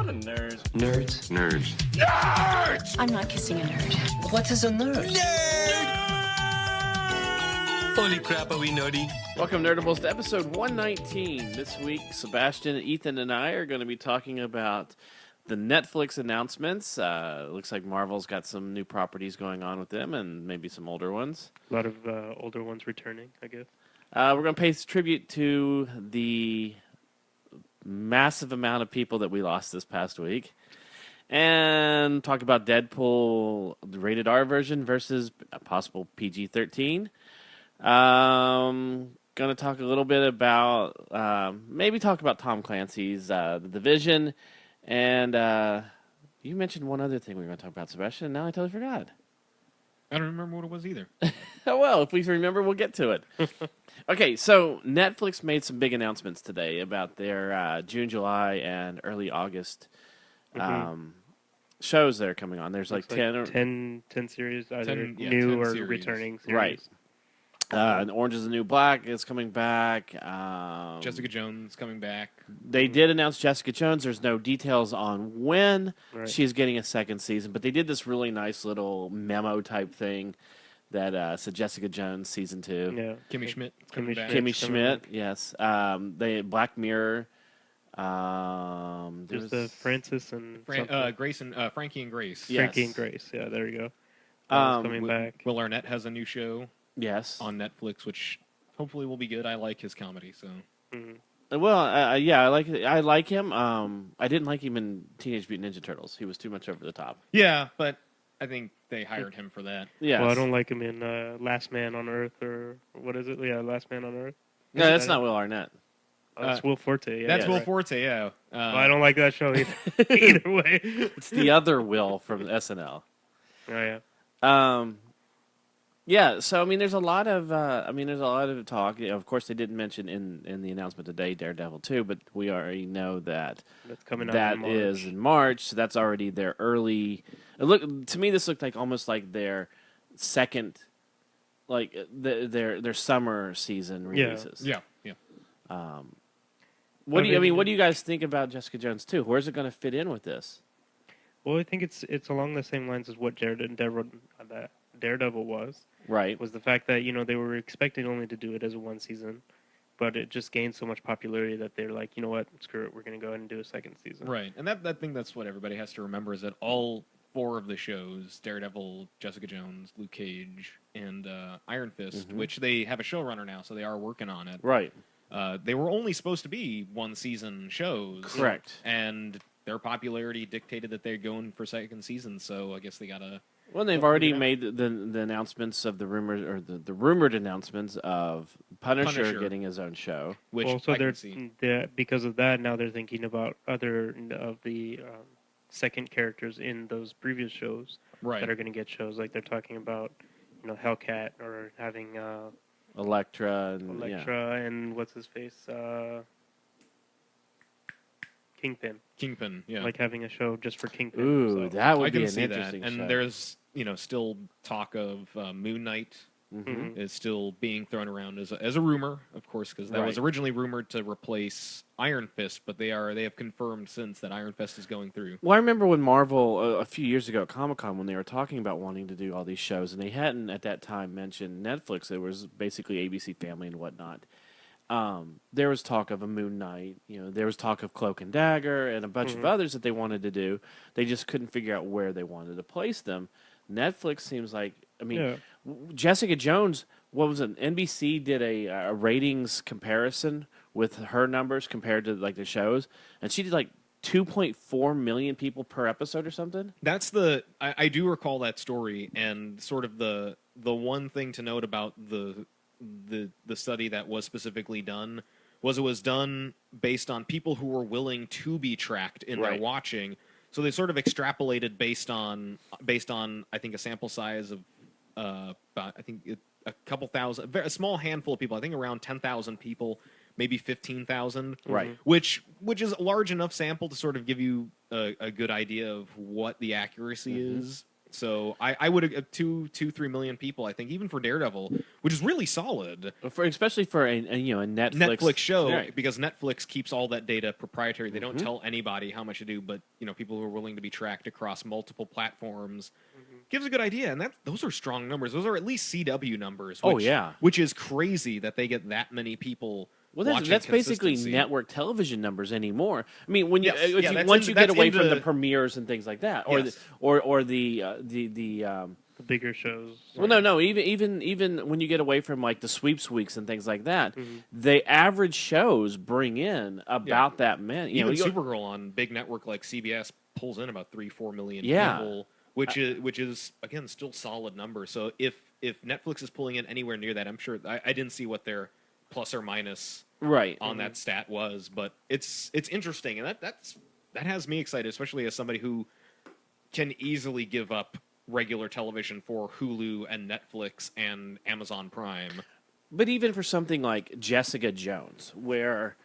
I'm a nerd. Nerds. Nerds. Nerds! I'm not kissing a nerd. What is a nerd? Holy crap, are we nerdy? Welcome, Nerdables, to episode 119. This week, Sebastian, Ethan, and I are going to be talking about the Netflix announcements. Looks like Marvel's got some new properties going on with them, and maybe some older ones. A lot of older ones returning, I guess. We're going to pay tribute to the massive amount of people that we lost this past week, and talk about Deadpool, the rated R version versus a possible PG-13. Going to talk a little bit about, maybe talk about Tom Clancy's The Division, and you mentioned one other thing we were going to talk about, Sebastian, and now I totally forgot. I don't remember what it was either. Oh, well, if we remember, we'll get to it. Okay, so Netflix made some big announcements today about their June, July, and early August shows that are coming on. There's like 10 series, either 10 new or series. returning series. Right. And Orange is the New Black is coming back. Jessica Jones coming back. They did announce Jessica Jones. There's no details on when she's getting a second season, but they did this really nice little memo type thing that said Jessica Jones season 2. Yeah. Kimmy Schmidt. Kimmy Schmidt, yes. They Black Mirror. There's the Francis and Grace and Frankie and Grace. Yeah. Frankie and Grace. Yeah, there you go. Coming back. Will Arnett has a new show. Yes. On Netflix, which hopefully will be good. I like his comedy, so. Well, yeah, I like him. I didn't like him in Teenage Mutant Ninja Turtles. He was too much over the top. Yeah, but I think they hired him for that. Yeah. Well, I don't like him in Last Man on Earth, or what is it? Yeah, Last Man on Earth. No, that's not Will Arnett. That's Will Forte. Yeah, That's Will Forte, yeah. Well, I don't like that show either. Either way. It's the other Will from SNL. Oh yeah. Yeah, so I mean, there's a lot of talk. You know, of course, they didn't mention in the announcement today Daredevil 2, but we already know that That's coming out that in March. is in March. So that's already their early. To me, this looked like almost like their second, like their summer season releases. Yeah. What do you guys think about Jessica Jones 2? Where's it going to fit in with this? Well, I think it's along the same lines as what Daredevil was. Right. Was the fact that, they were expecting only to do it as a one season, but it just gained so much popularity that they're like, you know what, screw it, we're going to go ahead and do a second season. Right, and I think that's what everybody has to remember is that all 4 of the shows, Daredevil, Jessica Jones, Luke Cage, and Iron Fist, which they have a showrunner now, so they are working on it. Right. They were only supposed to be one-season shows. Correct. And their popularity dictated that they're going for second season, so I guess they got to... Well, they've already made the announcements of the rumors, or the rumored announcements of Punisher getting his own show. Which well, so I can see. Because of that, now they're thinking about other of the second characters in those previous shows that are going to get shows. Like they're talking about, Hellcat, or having Elektra and what's his face, Kingpin, yeah. Like having a show just for Kingpin. Ooh, so. that would be an see interesting that. show. And there's, still talk of Moon Knight is still being thrown around as a rumor, of course, because that was originally rumored to replace Iron Fist, but they have confirmed since that Iron Fist is going through. Well, I remember when Marvel, a few years ago at Comic-Con, when they were talking about wanting to do all these shows, and they hadn't at that time mentioned Netflix. It was basically ABC Family and whatnot. There was talk of a Moon Knight, there was talk of Cloak and Dagger and a bunch of others that they wanted to do. They just couldn't figure out where they wanted to place them. Netflix seems like, Jessica Jones, what was it? NBC did a ratings comparison with her numbers compared to like the shows, and she did like 2.4 million people per episode or something. That's I do recall that story, and sort of the one thing to note about the study that was specifically done was it was done based on people who were willing to be tracked in their watching. So they sort of extrapolated based on I think a sample size of about a couple thousand, a small handful of people. I think around 10,000 people, maybe 15,000. Right. Which is a large enough sample to sort of give you a good idea of what the accuracy is So I would 3 million people. I think even for Daredevil, which is really solid, especially for a Netflix show, right. because Netflix keeps all that data proprietary. They don't tell anybody how much to do, but people who are willing to be tracked across multiple platforms gives a good idea. And those are strong numbers. Those are at least CW numbers. Which, which is crazy that they get that many people. Well, that's basically network television numbers anymore. I mean, when once you get away from the premieres and things like that, or the bigger shows. Well, no, even when you get away from like the sweeps weeks and things like that, the average shows bring in about that many. Even Supergirl on big network like CBS pulls in about 3-4 million people, which is again still solid number. So if Netflix is pulling in anywhere near that, I'm sure I didn't see what their plus or minus on that stat was, but it's interesting, and that has me excited, especially as somebody who can easily give up regular television for Hulu and Netflix and Amazon Prime. But even for something like Jessica Jones, where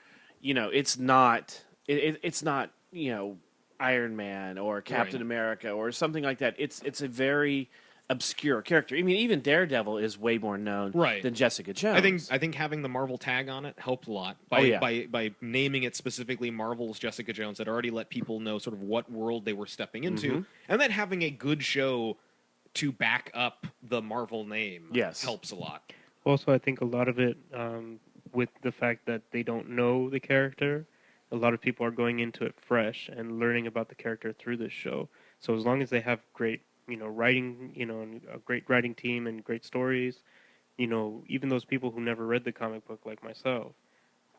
it's not Iron Man or Captain America or something like that. It's a very obscure character. I mean, even Daredevil is way more known than Jessica Jones. I think having the Marvel tag on it helped a lot by naming it specifically Marvel's Jessica Jones. That already let people know sort of what world they were stepping into, and then having a good show to back up the Marvel name helps a lot. Also, I think a lot of it with the fact that they don't know the character, a lot of people are going into it fresh and learning about the character through this show. So as long as they have great writing, and a great writing team and great stories, even those people who never read the comic book like myself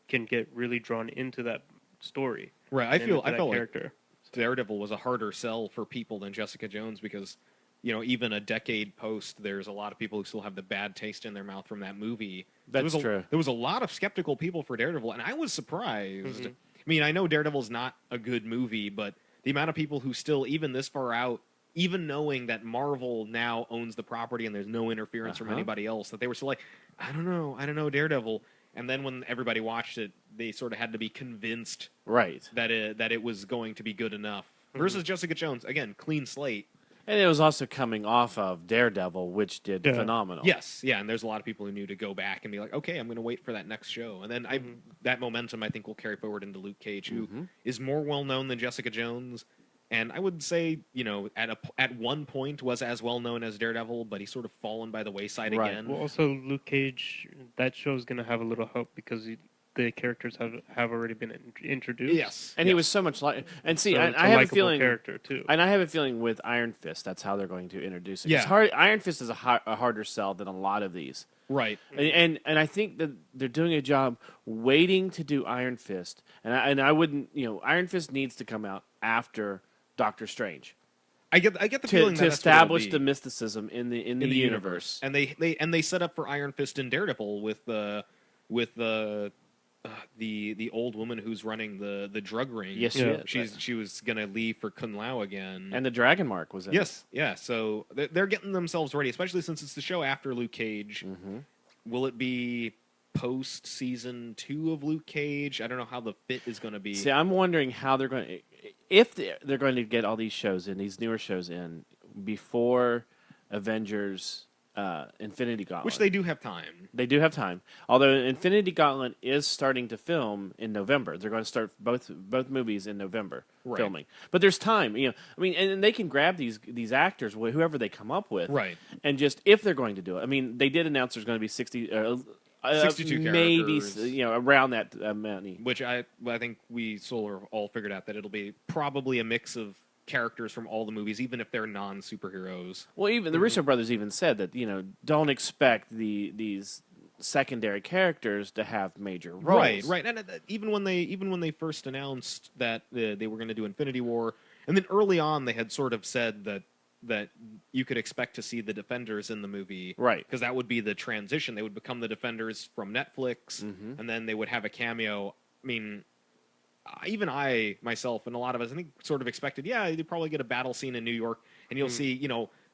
can get really drawn into that story. Right. I felt like Daredevil was a harder sell for people than Jessica Jones because, even a decade post, there's a lot of people who still have the bad taste in their mouth from that movie. That's true. There was a lot of skeptical people for Daredevil, and I was surprised. I mean, I know Daredevil's not a good movie, but the amount of people who still, even this far out, even knowing that Marvel now owns the property and there's no interference from anybody else, that they were still like, I don't know, Daredevil. And then when everybody watched it, they sort of had to be convinced that it was going to be good enough. Versus Jessica Jones, again, clean slate. And it was also coming off of Daredevil, which did phenomenal. Yes, and there's a lot of people who knew to go back and be like, okay, I'm going to wait for that next show. And then that momentum, I think, will carry forward into Luke Cage, who is more well-known than Jessica Jones. And I would say, at one point was as well known as Daredevil, but he's sort of fallen by the wayside again. Well, also Luke Cage, that show is going to have a little help because the characters have already been introduced. Yes, and he was so much like. And see, so I have a feeling character too. And I have a feeling with Iron Fist, that's how they're going to introduce it. Yeah, Iron Fist is a harder sell than a lot of these. Right, and I think that they're doing a job waiting to do Iron Fist, and I wouldn't. Iron Fist needs to come out after Doctor Strange. I get the feeling to establish the mysticism in the universe. And they set up for Iron Fist and Daredevil with the old woman who's running the drug ring. Yes, she was gonna leave for Kun Lao again. And the Dragon Mark was in it. Yeah. So they're getting themselves ready, especially since it's the show after Luke Cage. Will it be post season 2 of Luke Cage? I don't know how the fit is going to be. See, I'm wondering how they're going to, if they're going to get all these shows in, these newer shows in, before Avengers Infinity Gauntlet. Which they do have time. They do have time. Although Infinity Gauntlet is starting to film in November. They're going to start both movies in November filming. But there's time. And they can grab these actors, whoever they come up with. Right. And just, if they're going to do it. I mean, they did announce there's going to be 62 maybe characters, around that many. Which I think we all figured out that it'll be probably a mix of characters from all the movies, even if they're non-superheroes. Well, even the Russo brothers even said that don't expect these secondary characters to have major roles. Right. And even when they first announced that they were going to do Infinity War, and then early on they had sort of said that you could expect to see the Defenders in the movie. Right. Because that would be the transition. They would become the Defenders from Netflix, and then they would have a cameo. I mean, even I, myself, and a lot of us, I think, sort of expected, you'd probably get a battle scene in New York, and you'll see,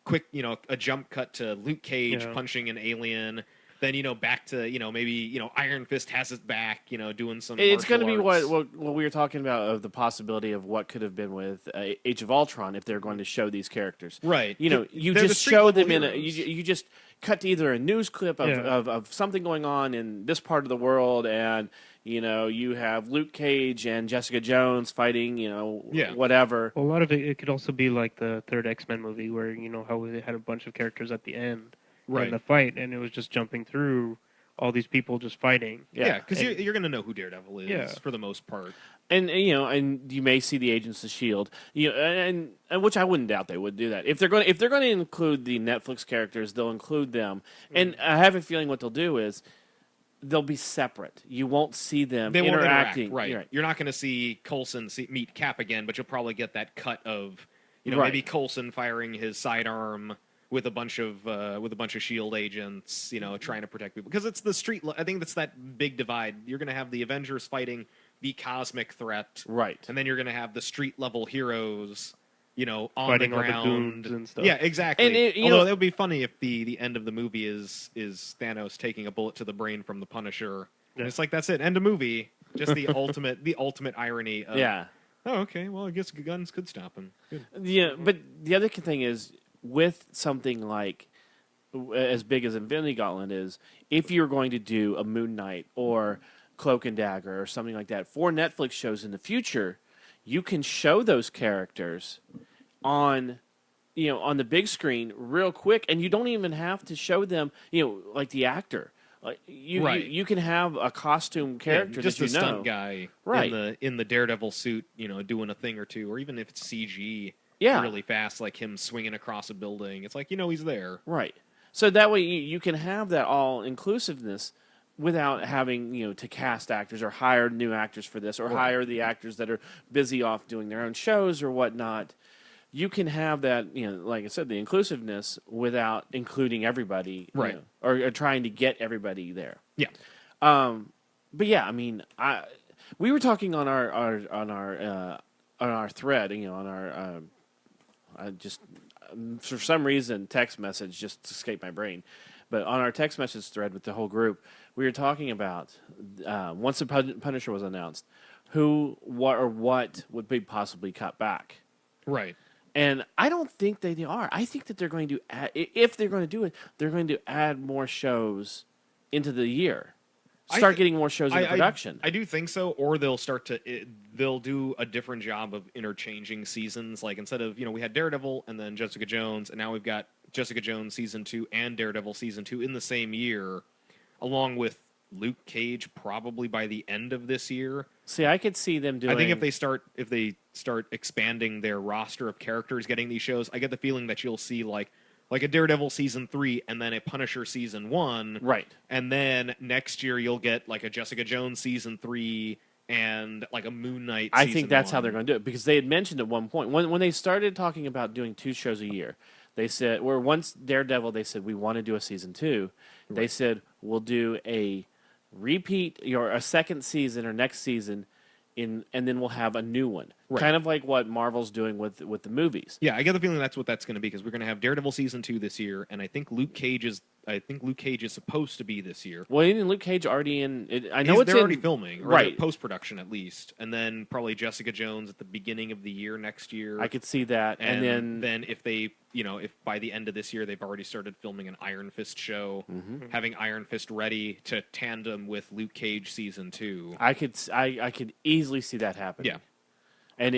quick, a jump cut to Luke Cage punching an alien. then back to maybe Iron Fist has it back, doing some. It's going to be arts. what we were talking about of the possibility of what could have been with Age of Ultron if they're going to show these characters. Right. You They're just the show them street-level in heroes. you just cut to either a news clip of something going on in this part of the world, and you have Luke Cage and Jessica Jones fighting, whatever. Well, a lot of it could also be like the third X-Men movie, where how they had a bunch of characters at the end in the fight, and it was just jumping through all these people just fighting. Yeah, because you're going to know who Daredevil is for the most part. And and you may see the Agents of Shield, and which I wouldn't doubt they would do that. If they're going to include the Netflix characters, they'll include them. And I have a feeling what they'll do is they'll be separate. You won't see them interacting. Won't interact, right. You're not going to see Coulson meet Cap again, but you'll probably get that cut of maybe Coulson firing his sidearm with a bunch of Shield agents, trying to protect people, because it's the street. I think that's that big divide. You're going to have the Avengers fighting the cosmic threat, right, and then you're going to have the street level heroes, on fighting the ground all the goons and stuff. Yeah, exactly. And although that would be funny if the end of the movie is Thanos taking a bullet to the brain from the Punisher. And it's like, that's it, end of movie. Just the ultimate irony. Of, oh, okay. Well, I guess guns could stop him. Good. Yeah, but the other thing is, with something like as big as Infinity Gauntlet is, if you're going to do a Moon Knight or Cloak and Dagger or something like that for Netflix shows in the future, you can show those characters on the big screen real quick, and you don't even have to show them like the actor. You can have a costume character, just that a stunt guy, right, in the Daredevil suit, doing a thing or two, or even if it's CG. Yeah. Really fast, like him swinging across a building. It's like, he's there. Right. So that way you can have that all-inclusiveness without having, to cast actors or hire new actors for this or hire the actors that are busy off doing their own shows or whatnot. You can have that, like I said, the inclusiveness without including everybody, right, or trying to get everybody there. Yeah. But yeah, I mean, we were talking on our thread, on our just for some reason text message just escaped my brain, but on our text message thread with the whole group, we were talking about once the Punisher was announced, what would be possibly cut back, right? And I don't think they are. I think that they're going to add, if they're going to do it, they're going to add more shows into the year. Start getting more shows in production. I do think so, or they'll do a different job of interchanging seasons. Like, instead of, we had Daredevil and then Jessica Jones, and now we've got Jessica Jones season 2 and Daredevil season 2 in the same year, along with Luke Cage probably by the end of this year. See, I could see them doing. I think if they start expanding their roster of characters, getting these shows, I get the feeling that you'll see like a Daredevil season 3 and then a Punisher season 1. Right. And then next year you'll get like a Jessica Jones season 3 and like a Moon Knight season I think that's 1. how they're going to do it, because they had mentioned at one point when they started talking about doing 2 shows a year, they said, once Daredevil, they said, we want to do a season 2. Right. They said, we'll do a repeat or a second season or next season and then we'll have a new one. Right. Kind of like what Marvel's doing with the movies. Yeah, I get the feeling that's what that's going to be, because we're going to have Daredevil season 2 this year, and I think Luke Cage is supposed to be this year. Well, isn't Luke Cage already in? They're already filming, right? Post production at least, and then probably Jessica Jones at the beginning of the year next year. I could see that, and then if they, if by the end of this year they've already started filming an Iron Fist show, having Iron Fist ready to tandem with Luke Cage season 2. I could easily see that happening. Yeah. And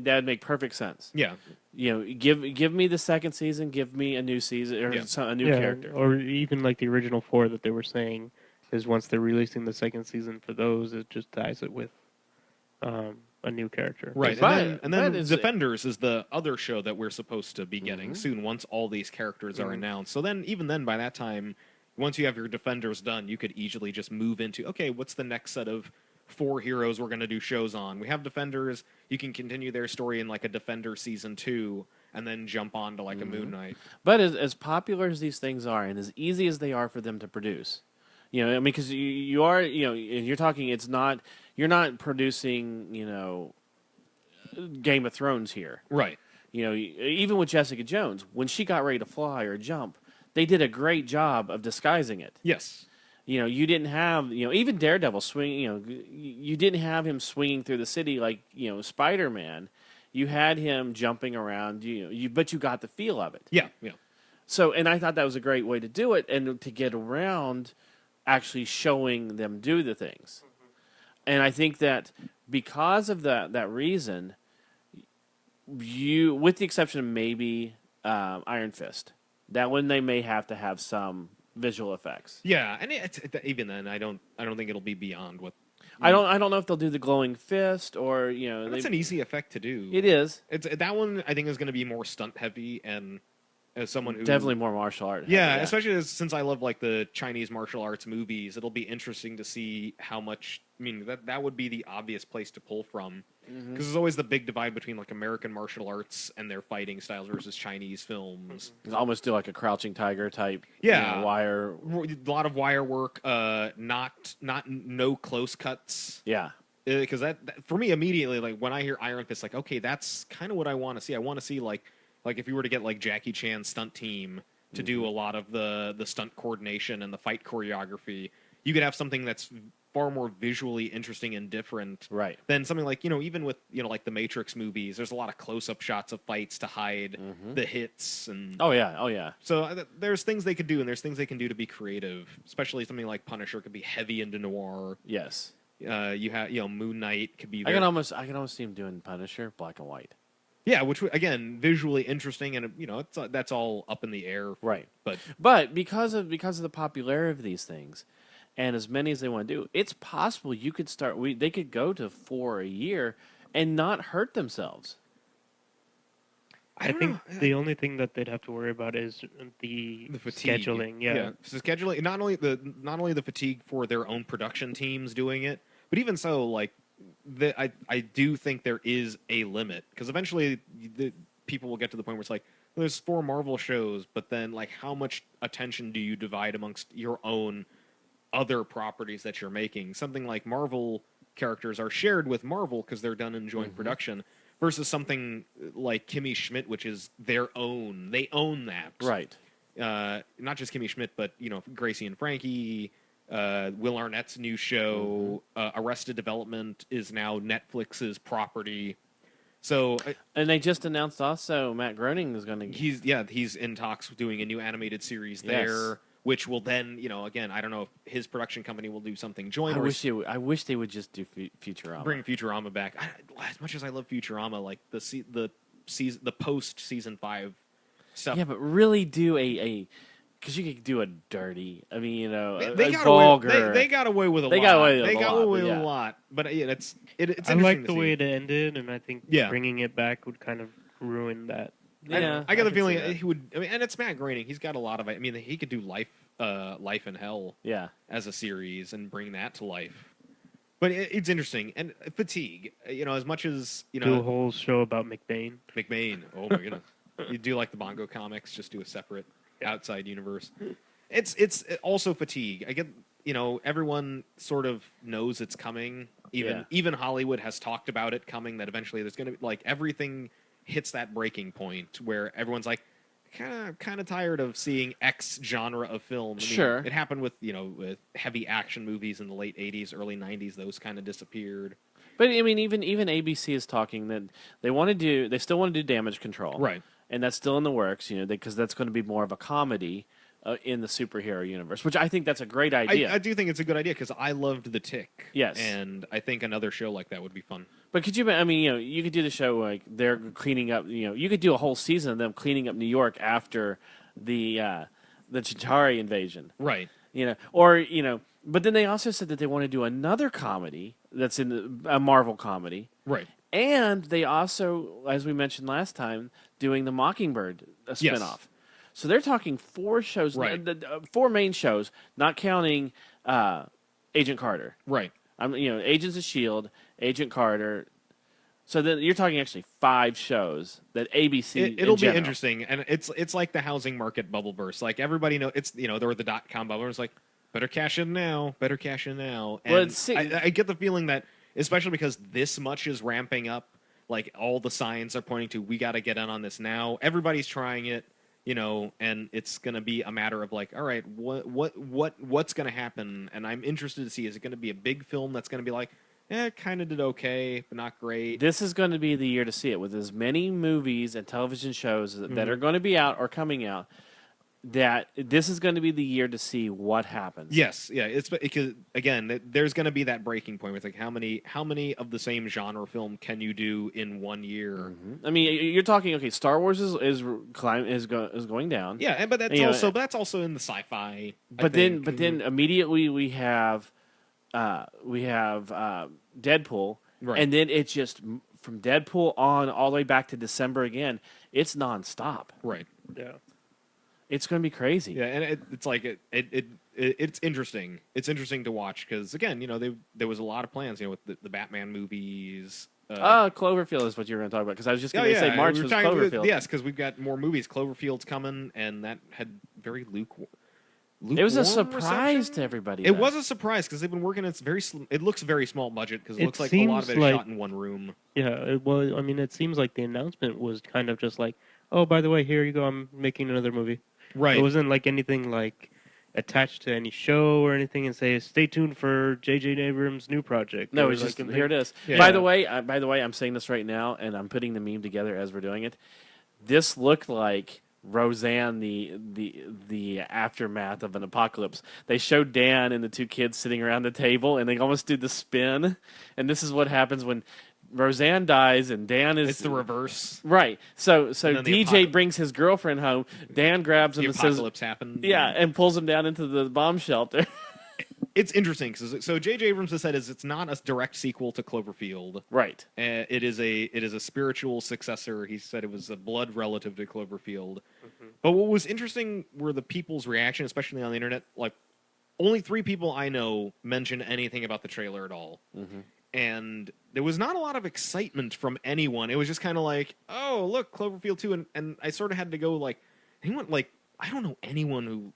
that'd make perfect sense. Yeah, give me the second season, give me a new season or a new character, or even like the original 4 that they were saying is once they're releasing the second season for those, it just ties it with a new character. Right, and then Defenders is the other show that we're supposed to be getting soon. Once all these characters are announced, so then even then by that time, once you have your Defenders done, you could easily just move into what's the next set of 4 heroes we're going to do shows on. We have Defenders. You can continue their story in like a Defender season 2 and then jump on to like a Moon Knight. But as popular as these things are and as easy as they are for them to produce, because you are, you're talking, you're not producing, Game of Thrones here. Right. Even with Jessica Jones, when she got ready to fly or jump, they did a great job of disguising it. Yes. You didn't have, even Daredevil swing. You didn't have him swinging through the city like Spider-Man. You had him jumping around. But you got the feel of it. Yeah, yeah. So, and I thought that was a great way to do it, and to get around actually showing them do the things. And I think that because of that reason, with the exception of maybe Iron Fist, that one they may have to have some visual effects. Yeah, and even then, I don't think it'll be beyond what. I don't know if they'll do the glowing fist or That's an easy effect to do. It is. It's that one. I think is going to be more stunt heavy, and as someone who definitely more martial art. Yeah, especially since I love like the Chinese martial arts movies, it'll be interesting to see how much. I mean, that would be the obvious place to pull from, because there's always the big divide between like American martial arts and their fighting styles versus Chinese films. It's almost do like a Crouching Tiger type. Yeah, wire. A lot of wire work. No close cuts. Yeah. Because that for me immediately, like when I hear Iron Fist, like okay, that's kind of what I want to see. I want to see like if you were to get like Jackie Chan's stunt team to do a lot of the stunt coordination and the fight choreography, you could have something that's far more visually interesting and different, right, than something like even with like the Matrix movies. There's a lot of close-up shots of fights to hide the hits and oh yeah. So there's things they could do, and there's things they can do to be creative. Especially something like Punisher could be heavy into noir. Yes. You have Moon Knight could be. I can almost see him doing Punisher black and white. Yeah, which again, visually interesting, and that's all up in the air, right? But because of the popularity of these things, and as many as they want to do, it's possible you could start. They could go to 4 a year and not hurt themselves. I think the only thing that they'd have to worry about is the fatigue. Scheduling. Yeah. So scheduling, not only the fatigue for their own production teams doing it, but even so, like. I do think there is a limit, because eventually the people will get to the point where it's like there's 4 Marvel shows, but then like how much attention do you divide amongst your own other properties that you're making? Something like Marvel characters are shared with Marvel because they're done in joint production, versus something like Kimmy Schmidt, which is their own. They own that, right? Not just Kimmy Schmidt, but Gracie and Frankie. Will Arnett's new show, Arrested Development, is now Netflix's property. So, and they just announced also Matt Groening is going to. He's in talks doing a new animated series there, which will then again, I don't know if his production company will do something joint. I wish they would just do Futurama. Bring Futurama back. As much as I love Futurama, like the post season 5 stuff. Yeah, but really do a. Because you could do a dirty, they got vulgar. Away, they got away with a lot. They got away with a lot. But yeah, it's I like the way it ended, and I think bringing it back would kind of ruin that. Yeah, I got the feeling he would. And it's Matt Groening. He's got a lot of. He could do Life in Hell. Yeah. As a series and bring that to life. But it's interesting, and fatigue. As much as do a whole show about McBain. Oh my goodness. You do like the Bongo comics? Just do a separate. Outside universe. It's also fatigue. I get everyone sort of knows it's coming. Even Hollywood has talked about it coming. That eventually there's going to be like everything hits that breaking point where everyone's like kind of tired of seeing X genre of film. Sure, it happened with with heavy action movies in the late '80s, early '90s. Those kind of disappeared. But even ABC is talking that they still want to do Damage Control, right? And that's still in the works, because that's going to be more of a comedy in the superhero universe, which I think that's a great idea. I do think it's a good idea because I loved The Tick. Yes. And I think another show like that would be fun. But could you, you could do the show like they're cleaning up, you could do a whole season of them cleaning up New York after the Chitauri invasion. Right. But then they also said that they want to do another comedy that's a Marvel comedy. Right. And they also, as we mentioned last time, doing the Mockingbird spinoff. Yes. So they're talking 4 shows, right. 4 main shows, not counting Agent Carter. Right. Agents of S.H.I.E.L.D., Agent Carter. So then you're talking actually 5 shows that ABC. It'll be interesting, and it's like the housing market bubble burst. Like everybody know it's there were the .com bubble. It's like better cash in now. And well, I get the feeling that. Especially because this much is ramping up, like all the signs are pointing to we got to get in on this now. Everybody's trying it. and it's going to be a matter of like, all right, what's going to happen? And I'm interested to see, is it going to be a big film that's going to be like, kind of did okay, but not great? This is going to be the year to see it with as many movies and television shows that are going to be out or coming out. That this is going to be the year to see what happens. Yes, yeah. It's because again, there's going to be that breaking point. Where it's like how many of the same genre film can you do in 1 year? Mm-hmm. I mean, you're talking okay. Star Wars is going down. Yeah, but that's that's also in the sci-fi. But then immediately we have Deadpool, right. And then it's just from Deadpool on all the way back to December again. It's nonstop. Right. Yeah. It's going to be crazy. Yeah, and it's like it's interesting. It's interesting to watch because again, there was a lot of plans, with the Batman movies. Cloverfield is what you were going to talk about because I was just going to say March was Cloverfield. Yes, because we've got more movies. Cloverfield's coming, and that had very lukewarm. It was a surprise reception to everybody. It was a surprise because they've been working. It looks very small budget because it looks like a lot of it is shot in one room. Yeah, well, I mean, it seems like the announcement was kind of just like, oh, by the way, here you go, I'm making another movie. Right. It wasn't like anything like attached to any show or anything and say, stay tuned for J.J. Abrams' new project. No, it's just here it is. Yeah. By the way, I'm saying this right now, and I'm putting the meme together as we're doing it. This looked like Roseanne, the aftermath of an apocalypse. They showed Dan and the two kids sitting around the table, and they almost do the spin. And this is what happens when Roseanne dies and Dan is... It's the reverse. Right. So DJ brings his girlfriend home. Dan grabs him and says... The apocalypse happened. Yeah, and pulls him down into the bomb shelter. It's interesting. So J.J. Abrams has said it's not a direct sequel to Cloverfield. Right. It is a spiritual successor. He said it was a blood relative to Cloverfield. Mm-hmm. But what was interesting were the people's reaction, especially on the internet. Like, only 3 people I know mentioned anything about the trailer at all. Mm-hmm. And there was not a lot of excitement from anyone. It was just kind of like, oh, look, Cloverfield 2. And I sort of had to go like, I don't know anyone who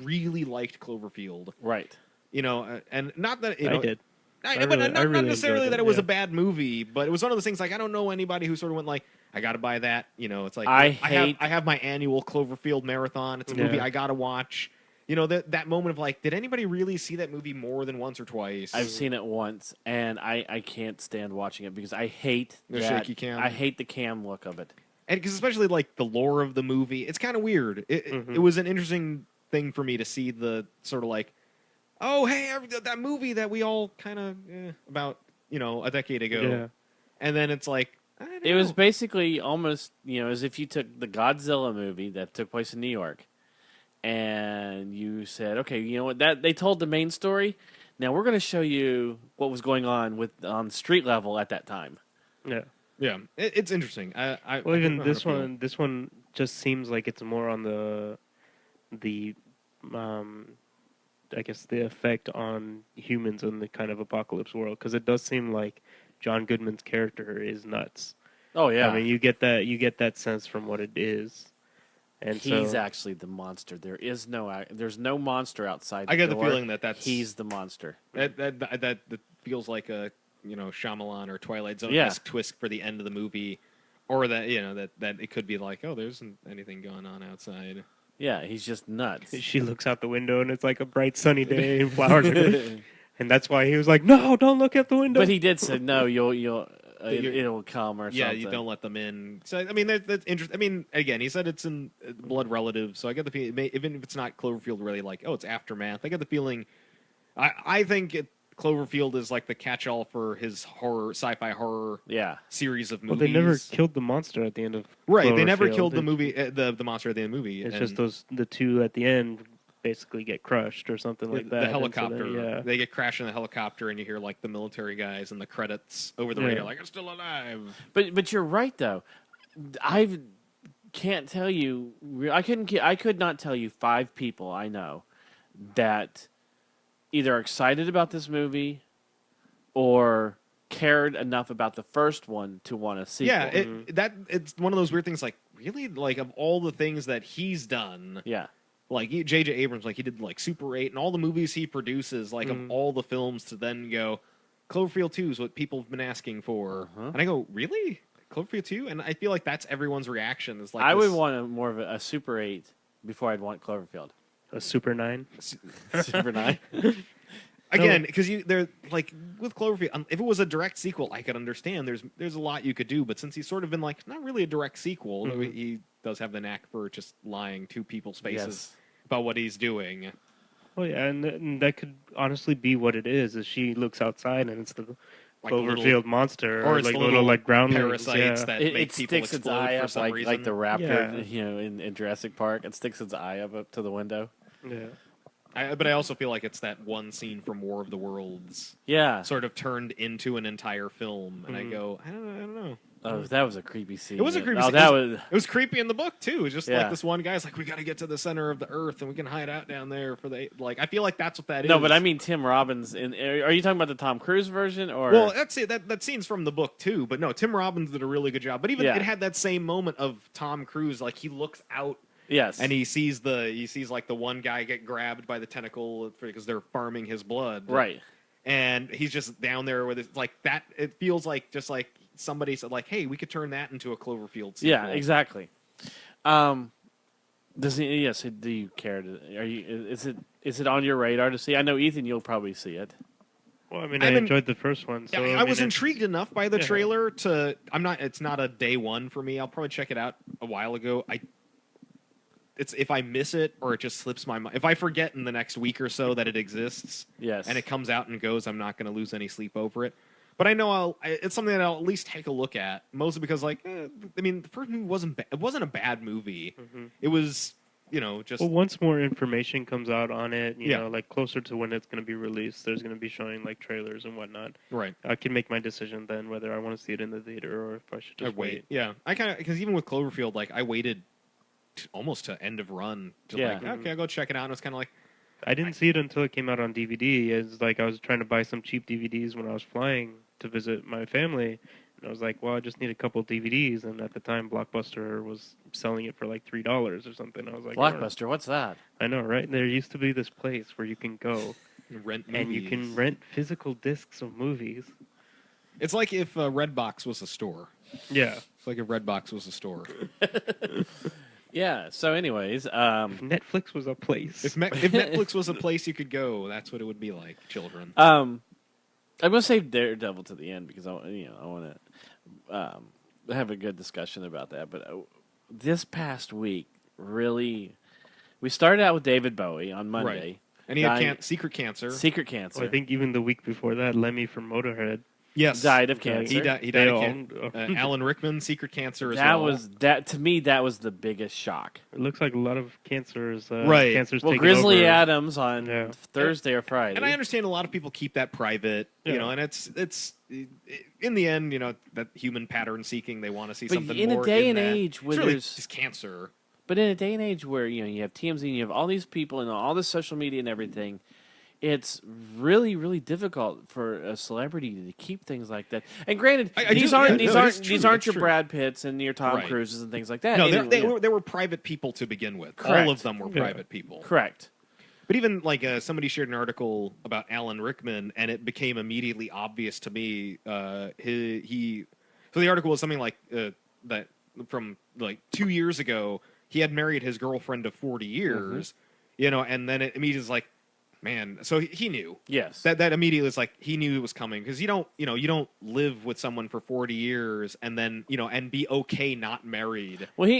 really liked Cloverfield. Right. And not that, I did. Not necessarily that it was a a bad movie, but it was one of those things like, I don't know anybody who sort of went like, I got to buy that. It's like, I have my annual Cloverfield marathon. It's a movie I got to watch. That moment of like, did anybody really see that movie more than once or twice? I've seen it once, and I can't stand watching it because I hate the shaky cam. I hate the cam look of it. And because especially like the lore of the movie, it's kind of weird. It was an interesting thing for me to see the sort of like, oh, hey, that movie that we all kind of about, a decade ago. Yeah. And then it's like, I don't know. It was basically almost, as if you took the Godzilla movie that took place in New York and you said, okay, you know what, that they told the main story. Now we're going to show you what was going on on street level at that time. Yeah. Yeah. It's interesting. Even this one just seems like it's more on the I guess the effect on humans in the kind of apocalypse world, because it does seem like John Goodman's character is nuts. Oh yeah, I mean you get that sense from what it is, and he's actually the monster. There's no monster outside. I get the feeling that he's the monster. That feels like a Shyamalan or Twilight Zone-esque twist for the end of the movie, or that that it could be like, oh, there isn't anything going on outside. Yeah, he's just nuts. She looks out the window and it's like a bright sunny day and flowers are and that's why he was like, no, don't look out the window. But he did say, no, it'll come or something. Yeah, you don't let them in. So, I mean, that's interesting. I mean, again, he said it's in blood relative, so I get the feeling, even if it's not Cloverfield really like, oh, it's Aftermath, I get the feeling, I think Cloverfield is like the catch-all for his sci-fi horror series of movies. Well, they never killed the monster at the end of Right, they never killed the movie, the monster at the end of the movie. It's just the two at the end basically get crushed or something like that. The helicopter. They get crashed in the helicopter and you hear like the military guys and the credits over the radio like, I'm still alive. But you're right, though. I can't tell you, I could not tell you 5 people I know that either excited about this movie or cared enough about the first one to want a sequel. Yeah, it's one of those weird things. Like, really, like of all the things that he's done, like J.J. Abrams, like he did like Super 8 and all the movies he produces, like of all the films to then go, Cloverfield 2 is what people have been asking for, and I go, really? Cloverfield 2, and I feel like that's everyone's reaction. Is like I would this- want more of a Super 8 before I'd want Cloverfield. A Super 9. Super 9. again because they're like with Cloverfield. If it was a direct sequel, I could understand. There's a lot you could do, but since he's sort of been like not really a direct sequel, though he does have the knack for just lying to people's faces about what he's doing. Oh yeah, and that could honestly be what it is she looks outside and it's the Like Cloverfield little- monster, or or it's like the little like groundlings. parasites Yeah. that It make people sticks its explode eye for up some like reason. the raptor, Yeah. in Jurassic Park. It sticks its eye up to the window. Yeah. But I also feel like it's that one scene from War of the Worlds Yeah. sort of turned into an entire film, and I go, I don't know. Oh, that was a creepy scene. It was a creepy Oh, scene. that was. It was creepy in the book too. It was just Yeah. like this one guy's like, we got to get to the center of the earth, and we can hide out down there for the like. I feel like that's what that is. No, but I mean Tim Robbins. Are you talking about the Tom Cruise version or? well, that's it. That scene's from the book too. But no, Tim Robbins did a really good job. But even Yeah. it had that same moment of Tom Cruise, like he looks out. yes, And he sees like the one guy get grabbed by the tentacle because they're farming his blood. right. And he's just down there with it like that. It feels like just like somebody said like, hey, we could turn that into a Cloverfield sequel. Yeah, exactly. Does he? Yes. Do you care to? Are you? Is it on your radar to see? I know Ethan, you'll probably see it. Well, I mean, I I mean- enjoyed the first one. So Yeah, I was intrigued enough by the Yeah. trailer to. It's not a day one for me. I'll probably check it out a while ago. It's if I miss it or it just slips my mind. If I forget in the next week or so that it exists, Yes. and it comes out and goes, I'm not going to lose any sleep over it. But I know it's something that I'll at least take a look at, mostly because I mean, the first movie it wasn't a bad movie. It was, just Well, once more information comes out on it, you Yeah. know, like closer to when it's going to be released, there's going to be showing like trailers and whatnot. right. I can make my decision then whether I want to see it in the theater or if I should just wait. Yeah, I kind of because even with Cloverfield, like I waited almost to end of run to Yeah. like okay, I'll go check it out. And it's kind of like I didn't see it until it came out on DVD. It's like I was trying to buy some cheap DVDs when I was flying to visit my family. And I was like, well, I just need a couple DVDs. And at the time, Blockbuster was selling it for like $3 or something. I was like, Blockbuster. What's that? I know, right? There used to be this place where you can go rent movies. and you can rent physical discs of movies. It's like if Redbox was a store. Yeah. It's like if Redbox was a store. Yeah. So, anyways, If Netflix was a place. If Netflix was a place you could go, that's what it would be like, children. I'm gonna save Daredevil to the end because I want to have a good discussion about that. But this past week, really, we started out with David Bowie on Monday. Right. And he had Dying- secret cancer. Secret cancer. Well, I think even the week before that, Lemmy from Motorhead. Yes. Died of Okay. cancer. He died They of all- cancer. Alan Rickman, secret cancer as That well. was that to me. That was the biggest shock. It looks like a lot of cancers. Right. Cancers Well, taking Grizzly over. Adams on Yeah. Thursday or Friday. And I understand a lot of people keep that private, Yeah. and it's in the end, that human pattern seeking, they want to see But something in a more day in and that. age where it's really there's- just cancer. But in a day and age where you have TMZ and you have all these people and all this social media and everything, it's really, really difficult for a celebrity to keep things like that. And granted, I these do- aren't yeah, these no, aren't it's true, these aren't it's your true. Brad Pitts and your Tom Right. Cruises and things like that. No, Anyway, yeah. they were private people to begin with. Correct. All of them were Yeah. private people. Correct. But even like somebody shared an article about Alan Rickman, and it became immediately obvious to me. So the article was something like that from like 2 years ago. He had married his girlfriend of 40 years, and then it immediately was like, man. So he knew. Yes. That immediately is like he knew it was coming because you don't live with someone for 40 years and then and be okay not married well,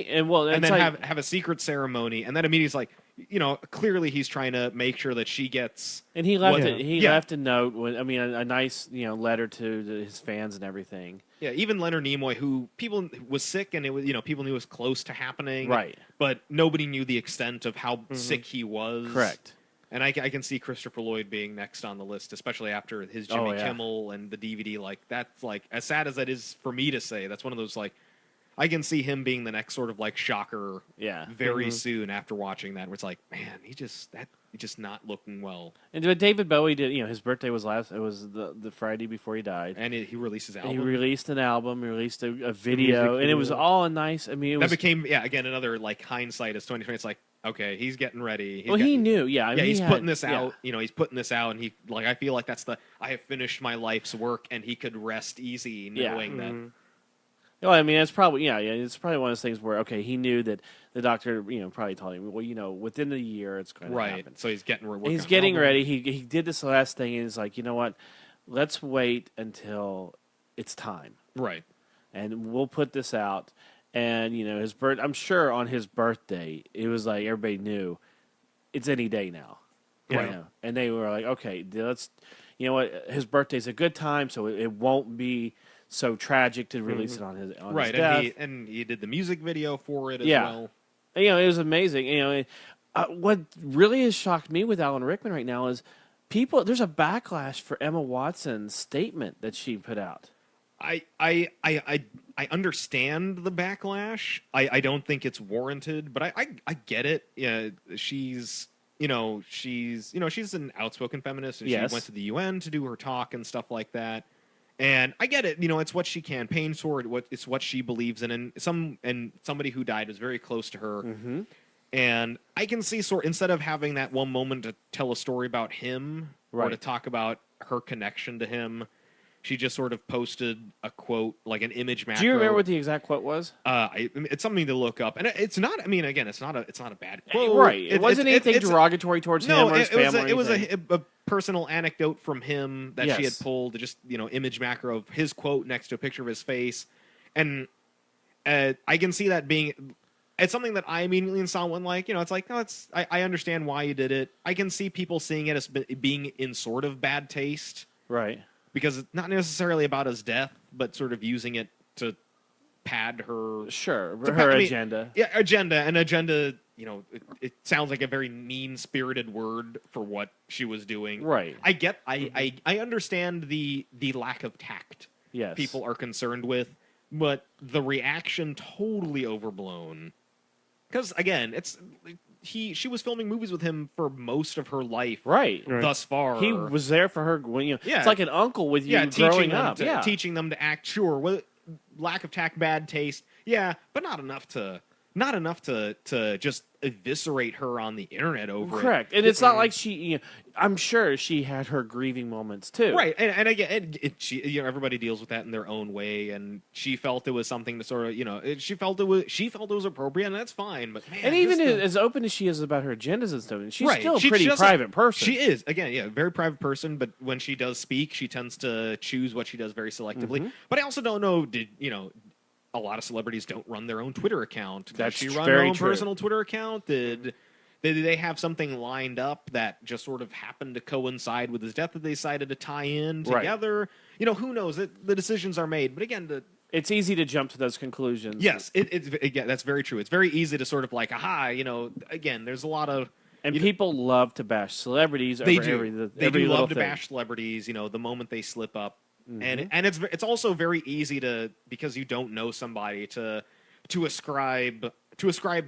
and it's then like, have a secret ceremony and that immediately is like clearly he's trying to make sure that she gets and he left what- it. He yeah. left a note. A nice letter to his fans and everything. even Leonard Nimoy who people was sick and it was people knew it was close to happening Right. but nobody knew the extent of how sick he was Correct. and I can see Christopher Lloyd being next on the list, especially after his Jimmy Oh, yeah. Kimmel and the DVD. Like that's like as sad as that is for me to say. That's one of those like I can see him being the next sort of like shocker. Yeah. Very soon after watching that, where it's like, man, he's just not looking well. And what David Bowie did, his birthday was it was the Friday before he died. And he released his album. He released an album, he released a video, and it was all a nice. I mean, it that was. became again another like hindsight as 2020. It's like okay, he's getting ready. He knew, yeah. I mean, He's he putting had- this yeah. out. He's putting this out, and he like I feel like that's I have finished my life's work, and he could rest easy Yeah. knowing that. Well, I mean, it's probably it's probably one of those things where he knew that the doctor probably told him, well, within the year it's going to happen. So he's getting ready. He did this last thing, and he's like, you know what? Let's wait until it's time, right? And we'll put this out. And I'm sure on his birthday, it was like everybody knew it's any day now, right now. And they were like, okay, let's, his birthday's a good time, so it won't be so tragic to release it on his death. And he did the music video for it as well. And, it was amazing. What really has shocked me with Alan Rickman right now is there's a backlash for Emma Watson's statement that she put out. I understand the backlash. I don't think it's warranted, but I get it. Yeah, she's an outspoken feminist, and she went to the UN to do her talk and stuff like that. And I get it. It's what she campaigns for. It's what she believes in. And somebody who died was very close to her. Mm-hmm. And I can see instead of having that one moment to tell a story about him or to talk about her connection to him, she just sort of posted a quote, like an image macro. Do you remember what the exact quote was? It's something to look up, and it's not. I mean, again, it's not a bad quote, right? It wasn't anything derogatory towards him or his family. It was a personal anecdote from him that she had pulled. Just image macro of his quote next to a picture of his face, and I can see that being. It's something that I immediately saw when, it's like, no, I understand why you did it. I can see people seeing it as being in sort of bad taste, right? Because it's not necessarily about his death, but sort of using it to pad her... agenda. Yeah, agenda. And agenda, it sounds like a very mean-spirited word for what she was doing. Right. I understand the lack of tact people are concerned with, but the reaction totally overblown. Because, again, she was filming movies with him for most of her life, right? Thus far, he was there for her. It's like an uncle with you growing up, teaching them to act. Sure, lack of tact, bad taste, but not enough to just eviscerate her on the internet over Correct. it. And it's not like she. I'm sure she had her grieving moments too. Right, and again, everybody deals with that in their own way, and she felt it was something to sort of, she felt it was appropriate, and that's fine. But man, and even as open as she is about her agendas and stuff, she's still a pretty private person. She is, again, very private person. But when she does speak, she tends to choose what she does very selectively. Mm-hmm. But I also don't know, a lot of celebrities don't run their own Twitter account. Does she run her own personal Twitter account? Did they have something lined up that just sort of happened to coincide with his death that they decided to tie in together? Right. Who knows? The decisions are made. But again, it's easy to jump to those conclusions. Yes, again, that's very true. It's very easy to sort of like, again, there's a lot of... And people love to bash celebrities. They do. They do love to bash celebrities, the moment they slip up. Mm-hmm. And it's also very easy because you don't know somebody to ascribe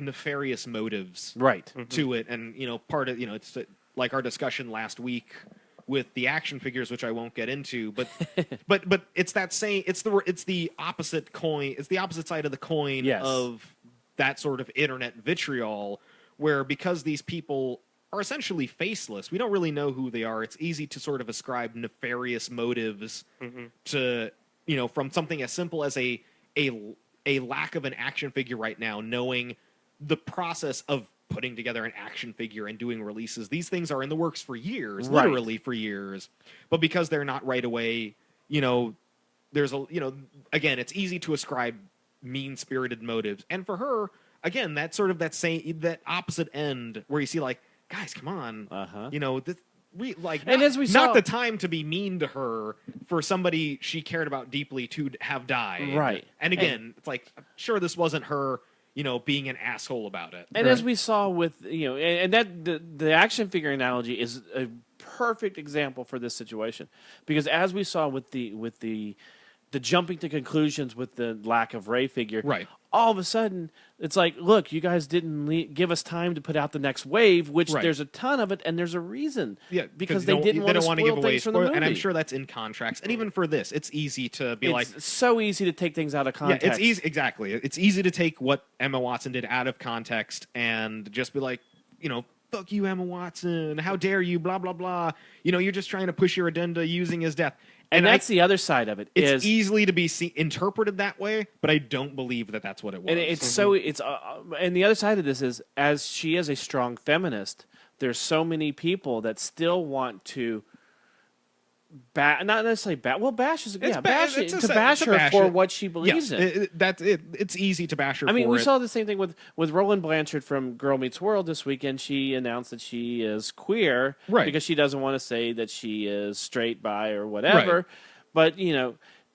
nefarious motives to it. And part of it's like our discussion last week with the action figures, which I won't get into, but but it's that same it's the opposite coin. It's the opposite side of the coin of that sort of internet vitriol, where because these people are essentially faceless, we don't really know who they are. It's easy to sort of ascribe nefarious motives to from something as simple as a lack of an action figure right now, knowing the process of putting together an action figure and doing releases. These things are in the works for years, literally for years. But because they're not right away, there's again, it's easy to ascribe mean-spirited motives. And for her, again, that opposite end where you see like, guys, come on, as we saw, not the time to be mean to her for somebody she cared about deeply to have died. Right. And again, it's like, sure, this wasn't her, being an asshole about it. And as we saw with, and that the action figure analogy is a perfect example for this situation, because as we saw with the jumping to conclusions with the lack of Ray figure, all of a sudden it's like, look, you guys didn't give us time to put out the next wave, which there's a ton of it, and there's a reason. Yeah, because they didn't want to give away from the movie. And I'm sure that's in contracts. And even for this, it's easy to be it's so easy to take things out of context. Yeah, it's easy. Exactly. It's easy to take what Emma Watson did out of context and just be like, fuck you, Emma Watson. How dare you? Blah, blah, blah. You're just trying to push your agenda using his death. And that's the other side of it. It's easily to be interpreted that way, but I don't believe that that's what it was. And it's and the other side of this is, as she is a strong feminist, there's so many people that still want to not necessarily bash her for what she believes in. It's easy to bash her. I mean, we saw the same thing with Roland Blanchard from Girl Meets World this weekend. She announced that she is queer, because she doesn't want to say that she is straight, bi, or whatever. Right. But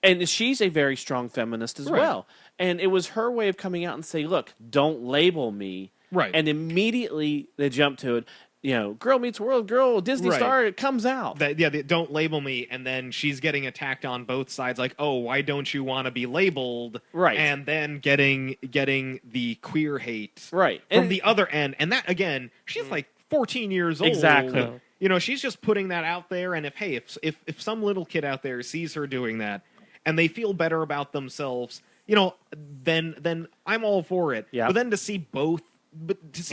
and she's a very strong feminist as well. And it was her way of coming out and saying, "Look, don't label me." Right. And immediately they jump to it. Girl Meets World, Disney star, it comes out. They don't label me, and then she's getting attacked on both sides, like, oh, why don't you want to be labeled? Right. And then getting the queer hate from the other end. And that, again, she's like 14 years old. Exactly. She's just putting that out there, and if some little kid out there sees her doing that, and they feel better about themselves, then I'm all for it. Yep. But then to see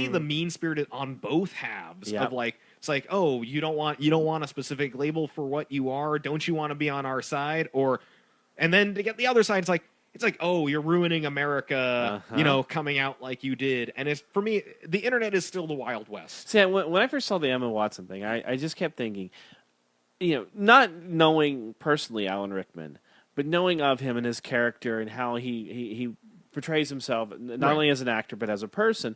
the mean spirited on both halves of it's like, oh, you don't want a specific label for what you are, don't you want to be on our side? And then to get the other side, it's like, oh, you're ruining America, coming out like you did. And it's, for me, the internet is still the Wild West. See, when I first saw the Emma Watson thing, I just kept thinking, not knowing personally Alan Rickman, but knowing of him and his character and how he portrays himself not only as an actor but as a person,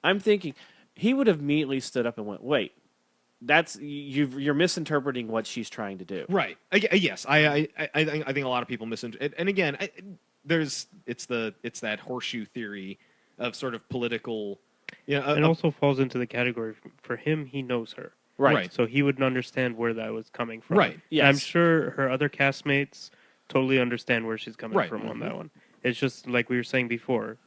I'm thinking he would have immediately stood up and went, "Wait, you're misinterpreting what she's trying to do." Right. Yes, I think a lot of people misinterpret. And again, it's that horseshoe theory of sort of political. It also falls into the category for him. He knows her. Right. So he would understand where that was coming from. Right. Yes. I'm sure her other castmates totally understand where she's coming from on that one. It's just like we were saying before.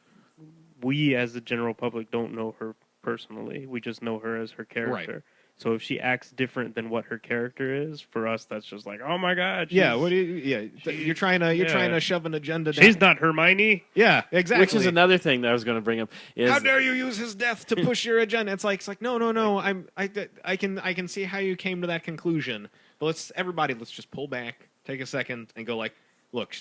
We, as the general public, don't know her personally. We just know her as her character. Right. So if she acts different than what her character is, for us, that's just like, oh my god. Yeah. You're trying to shove an agenda down. She's not Hermione. Yeah, exactly. Which is another thing that I was going to bring up. How dare you use his death to push your agenda? It's like no. I can see how you came to that conclusion. But let's just pull back, take a second, and go like, look,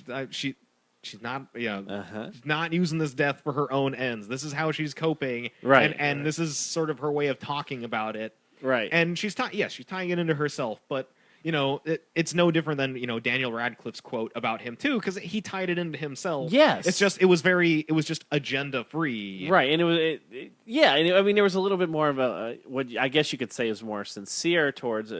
She's not, she's not using this death for her own ends. This is how she's coping, right? And this is sort of her way of talking about it, right? And she's tying it into herself, but it's no different than Daniel Radcliffe's quote about him too, because he tied it into himself. Yes, it was just agenda free, right? And I mean, there was a little bit more of a what I guess you could say is more sincere towards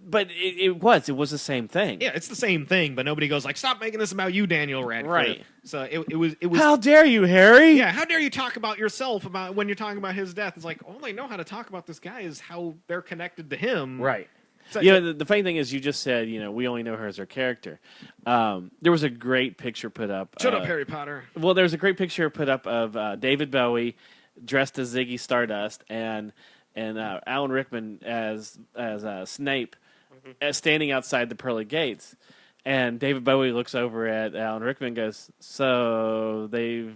But it was the same thing. Yeah, it's the same thing, but nobody goes like, "Stop making this about you, Daniel Radcliffe." Right. So it was. How dare you, Harry? Yeah, how dare you talk about yourself about when you're talking about his death? It's like, all I know how to talk about this guy is how they're connected to him. Right. So, the funny thing is, you just said, we only know her as her character. There was a great picture put up. Shut up, Harry Potter. Well, there was a great picture put up of David Bowie dressed as Ziggy Stardust and Alan Rickman as Snape. Standing outside the pearly gates, and David Bowie looks over at Alan Rickman and goes, they've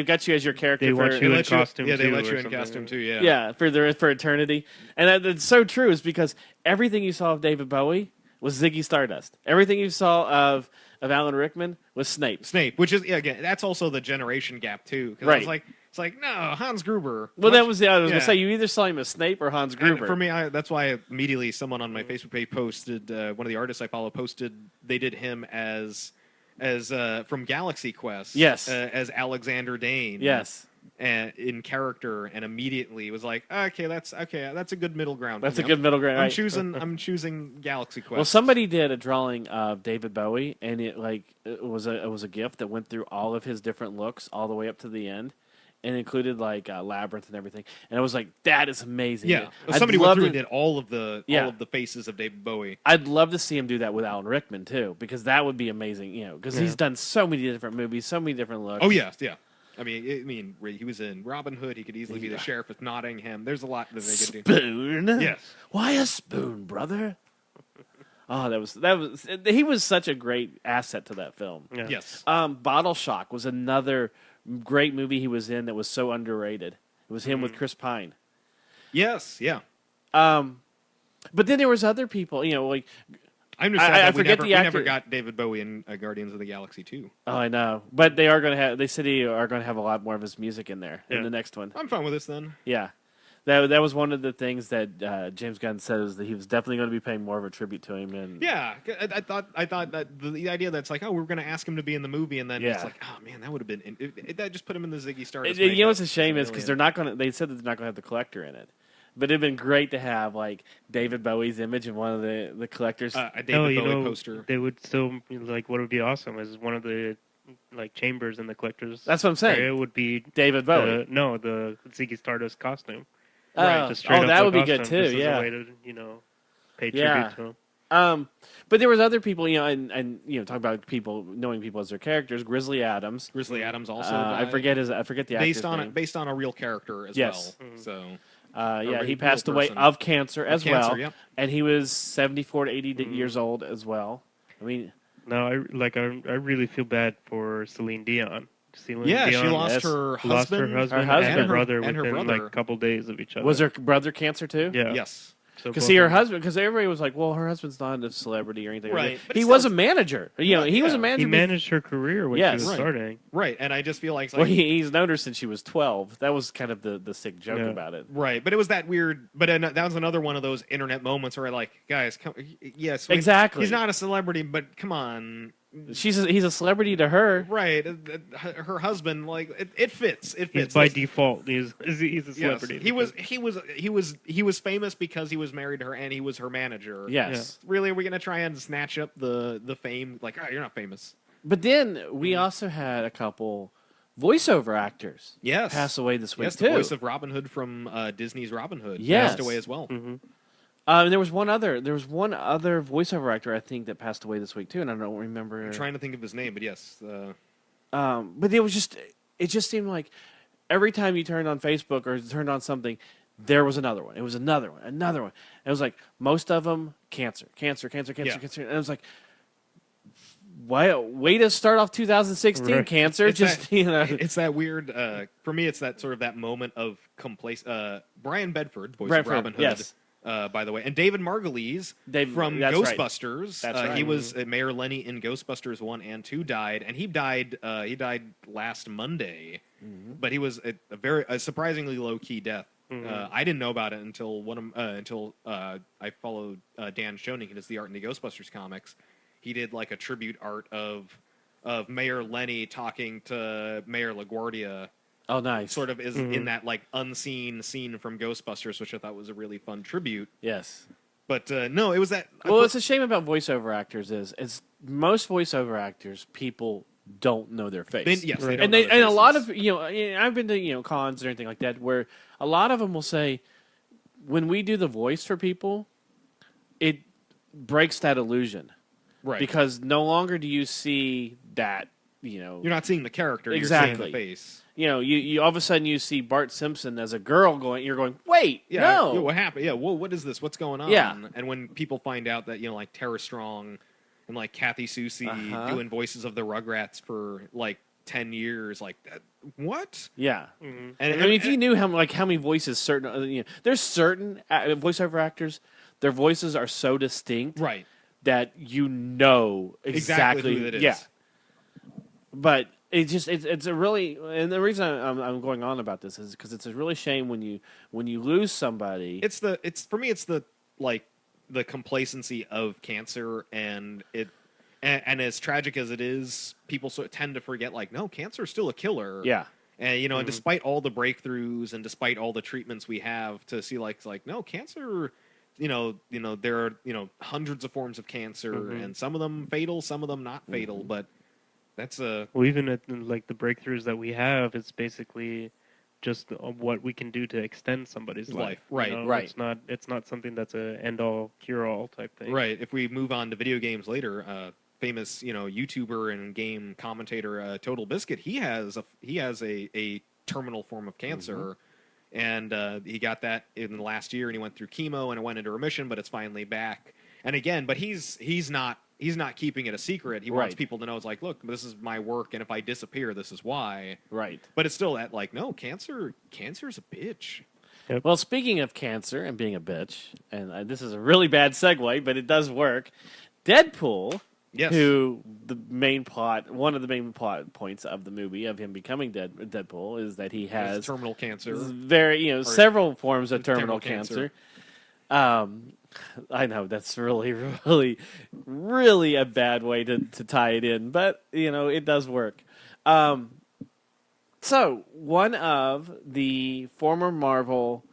got you as your character. They want you in costume. Yeah, they let you in costume too. Yeah, yeah, for eternity. And that's so true, is because everything you saw of David Bowie was Ziggy Stardust. Everything you saw of Alan Rickman was Snape. Which is again, that's also the generation gap too. Right. It's like, no, Hans Gruber. Well, I was going to say, you either saw him as Snape or Hans Gruber. And for me, that's why immediately someone on my Facebook page posted, one of the artists I follow posted, they did him as from Galaxy Quest. Yes. As Alexander Dane. Yes. In character, and immediately was like, okay, that's a good middle ground. That's a good middle ground. I'm choosing Galaxy Quest. Well, somebody did a drawing of David Bowie, and it was a GIF that went through all of his different looks all the way up to the end. And included Labyrinth and everything, and I was like, "That is amazing." Yeah, somebody went through and did all of the faces of David Bowie. I'd love to see him do that with Alan Rickman too, because that would be amazing. Because he's done so many different movies, so many different looks. Oh yes, yeah. I mean, he was in Robin Hood. He could easily be the sheriff of Nottingham. There's a lot that they could do. Spoon. Yes. Why a spoon, brother? Oh, that was. He was such a great asset to that film. Yeah. Yes. Bottle Shock was another great movie he was in that was so underrated. It was him with Chris Pine. Yes, yeah. But then there was other people, I'm just sad I that forget we the actor. never got David Bowie in Guardians of the Galaxy 2. Oh, I know, but they are going to have. They said they are going to have a lot more of his music in there in Yeah. the next one. I'm fine with this then. Yeah, that was one of the things that James Gunn says that he was definitely going to be paying more of a tribute to him. And Yeah, I thought that the idea that's like, oh, we're going to ask him to be in the movie, and then Yeah. it's like, oh man, that would have been that just put him in the Ziggy Stardust. you know makeup. what's a shame is It's because an they're not going to. They said that they're not going to have the collector in it, but it'd been great to have like David Bowie's image in one of the collectors. a David No, Bowie poster. they would still like what would be awesome is one of the like chambers in the collector's. That's what I'm saying. area would be David Bowie. the Ziggy Stardust costume. Oh, Just straight up that the would be good costume, too. just as Yeah. a way to pay Yeah. tribute to him. But there was other people, and talk about people knowing people as their characters. Grizzly Adams. Grizzly Adams also. I died. forget the actor's name. based on a real character as Yes. well. So Yeah, he real passed away person. of cancer as cancer, well, yep. and he was 74 to 80 years old as well. I mean, No, I really feel bad for Celine Dion. Celine yeah, Dion she lost yes. her lost husband, her husband, husband. and her brother and her within brother. like a couple days of each other. was her brother cancer too? Yeah. Yes. So Because both see, her of them- husband, because everybody was like, well, her husband's not a celebrity or anything. like Right, that. but He it's was still- a manager. He was a yeah. manager. He managed her career when Yes. she was Right. starting. Right, and I just feel like, it's Well, like he's known her since she was 12. That was kind of the sick joke Yeah. about it. right, but it was that weird. But that was another one of those internet moments where, like, guys, come, yes, Exactly. he's not a celebrity, but come on, He's a celebrity to her. right? Her husband, like, it fits. It He's fits. by Let's- default. He's a yes. celebrity. He was famous because he was married to her and he was her manager. Yes. Really, are we gonna try and snatch up the fame? Like, oh, you're not famous. But then we also had a couple voiceover actors Yes. pass away this week Yes, too. the voice of Robin Hood from Disney's Robin Hood Yes. passed away as well. Mm-hmm. And there was one other voiceover actor I think that passed away this week too, and I don't remember. I'm trying to think of his name, but yes. But it just seemed like every time you turned on Facebook or turned on something, there was another one. It was another one. And it was like most of them cancer. Yeah. And it was like, why? Way to start off 2016, Right. cancer. It's Just It's that weird. For me, it's that sort of that moment of Brian Bedford, voice of Robin Hood. yes. By the way, and David Margulies from that's right. Ghostbusters. That's right. He was Mayor Lenny in Ghostbusters 1 and 2. Died, and he died. He died last Monday, but he was a very surprisingly low key death. I didn't know about it until I followed Dan Schoening, who does the art in the Ghostbusters comics. He did like a tribute art of Mayor Lenny talking to Mayor LaGuardia. Oh, nice. Sort of is in that like unseen scene from Ghostbusters, which I thought was a really fun tribute. Yes. But no, it was that. Well, it's a shame about voiceover actors is most voiceover actors people don't know their face. Yes, Right. don't and know they their and a lot faces. of I've been to cons or anything like that where a lot of them will say when we do the voice for people, it breaks that illusion right because no longer do you see that you're not seeing the character, Exactly. you're seeing the face. you all of a sudden you see Bart Simpson as a girl you're going wait Yeah, no what happened? Yeah, well, what is this? What's going on? Yeah. And when people find out that like Tara Strong and like Kathy Soucie doing voices of the Rugrats for like 10 years, like that, what? yeah. And I mean, if you knew how many voices certain there's certain voiceover actors, their voices are so distinct right, that exactly who that is. Yeah, but it's a really, and the reason I'm going on about this is because it's a really shame when you lose somebody. it's for me it's the like the complacency of cancer and as tragic as it is, people tend to forget like no, cancer is still a killer. Yeah. And and despite all the breakthroughs and despite all the treatments we have to see like no, cancer, there are hundreds of forms of cancer and some of them fatal, some of them not fatal, but that's Well, even at like the breakthroughs that we have, it's basically just what we can do to extend somebody's life. Right, right. It's not something that's a end all cure all type thing. right. If we move on to video games later, famous YouTuber and game commentator Total Biscuit, he has a terminal form of cancer, and he got that in the last year, and he went through chemo and it went into remission, but it's finally back. And again, but he's not keeping it a secret. He wants Right. people to know it's like, look, this is my work, and if I disappear, this is why. Right. But it's still that like, no, cancer's a bitch. Well, speaking of cancer and being a bitch, and this is a really bad segue, but it does work. Deadpool, Yes. who one of the main plot points of the movie of him becoming Deadpool is that he has terminal cancer. several forms of terminal cancer. cancer. I know that's really, really, really a bad way to tie it in, but it does work. So one of the former Marvel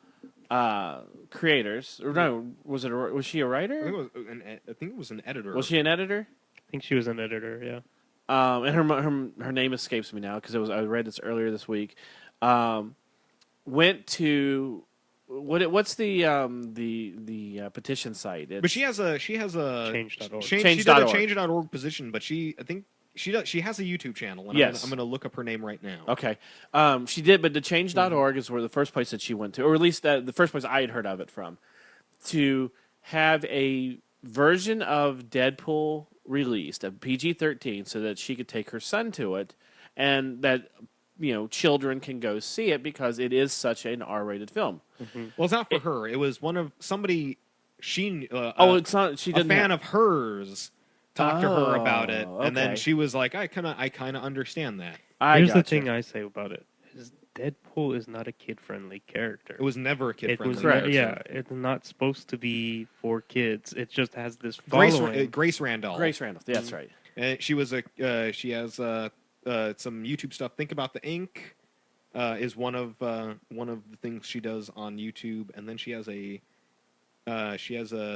creators, or no, was she a writer? I think it was an editor. Was she an editor? I think she was an editor. Yeah. And her name escapes me now because I read this earlier this week. Went to what's the petition site? But she has a Change.org. She did a change.org position, but she has a YouTube channel, and yes. I'm going to look up her name right now. Okay. She did, but the change.org is where the first place that she went to, or at least the first place I had heard of it from, to have a version of Deadpool released, a PG-13, so that she could take her son to it, and that children can go see it because it is such an R-rated film. Mm-hmm. Well, it's not for her. It was one of somebody. It's not. She didn't. A fan of hers talked to her about it, okay. and then she was like, "I kind of understand that." Here's the thing I say about it: is Deadpool is not a kid-friendly character. It was never a kid-friendly correct. character. Yeah, it's not supposed to be for kids. It just has this following. Grace Randolph. Grace Randolph. Yeah, that's right. And she was she has some YouTube stuff. Think About the Ink is one of the things she does on YouTube, and then she has a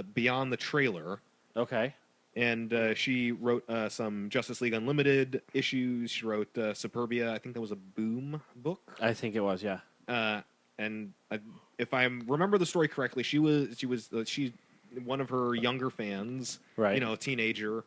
Beyond the Trailer. Okay. And she wrote some Justice League Unlimited issues. She wrote Superbia. I think that was a Boom book. I think it was, yeah. If I remember the story correctly, she one of her younger fans, right? A teenager,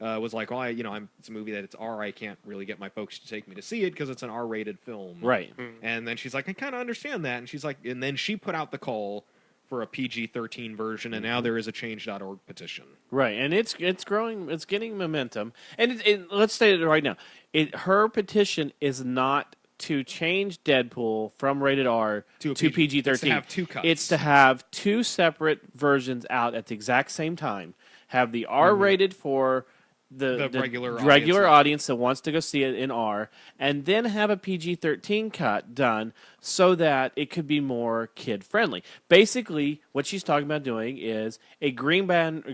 was like, "Well, it's a movie that it's R. I can't really get my folks to take me to see it because it's an R-rated film." Right. And then she's like, "I kind of understand that." And she's like, and then she put out the call for a PG-13 version, and now there is a change.org petition. Right, and it's growing, it's getting momentum. And let's say it right now. Her petition is not to change Deadpool from rated R to PG-13. It's to have two cuts. It's to have two separate versions out at the exact same time. Have the R-rated for the regular audience that wants to go see it in R, and then have a PG-13 cut done so that it could be more kid-friendly. Basically, what she's talking about doing is a green band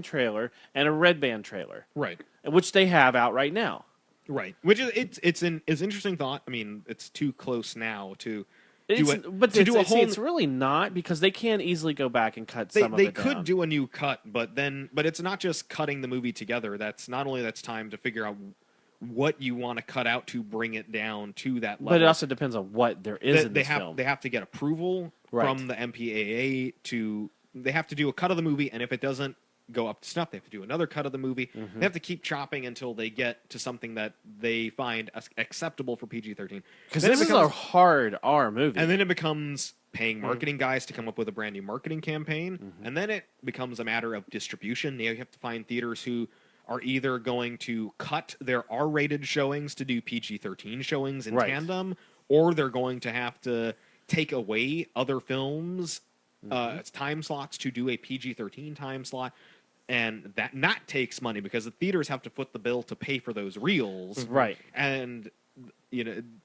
trailer and a red band trailer, right? Which they have out right now, right? Which is it's an interesting thought. I mean, it's too close now to. It's really not, because they can easily go back and cut some of it down. They could do a new cut, but it's not just cutting the movie together. That's time to figure out what you want to cut out to bring it down to that level. But it also depends on what there is in this film. They have to get approval from the MPAA they have to do a cut of the movie, and if it doesn't go up to snuff, they have to do another cut of the movie. Mm-hmm. They have to keep chopping until they get to something that they find acceptable for PG-13. Because this is a hard R movie. And then it becomes paying marketing guys to come up with a brand new marketing campaign. Mm-hmm. And then it becomes a matter of distribution. You have to find theaters who are either going to cut their R-rated showings to do PG-13 showings in tandem, or they're going to have to take away other films' time slots to do a PG-13 time slot. And that takes money, because the theaters have to foot the bill to pay for those reels, right? And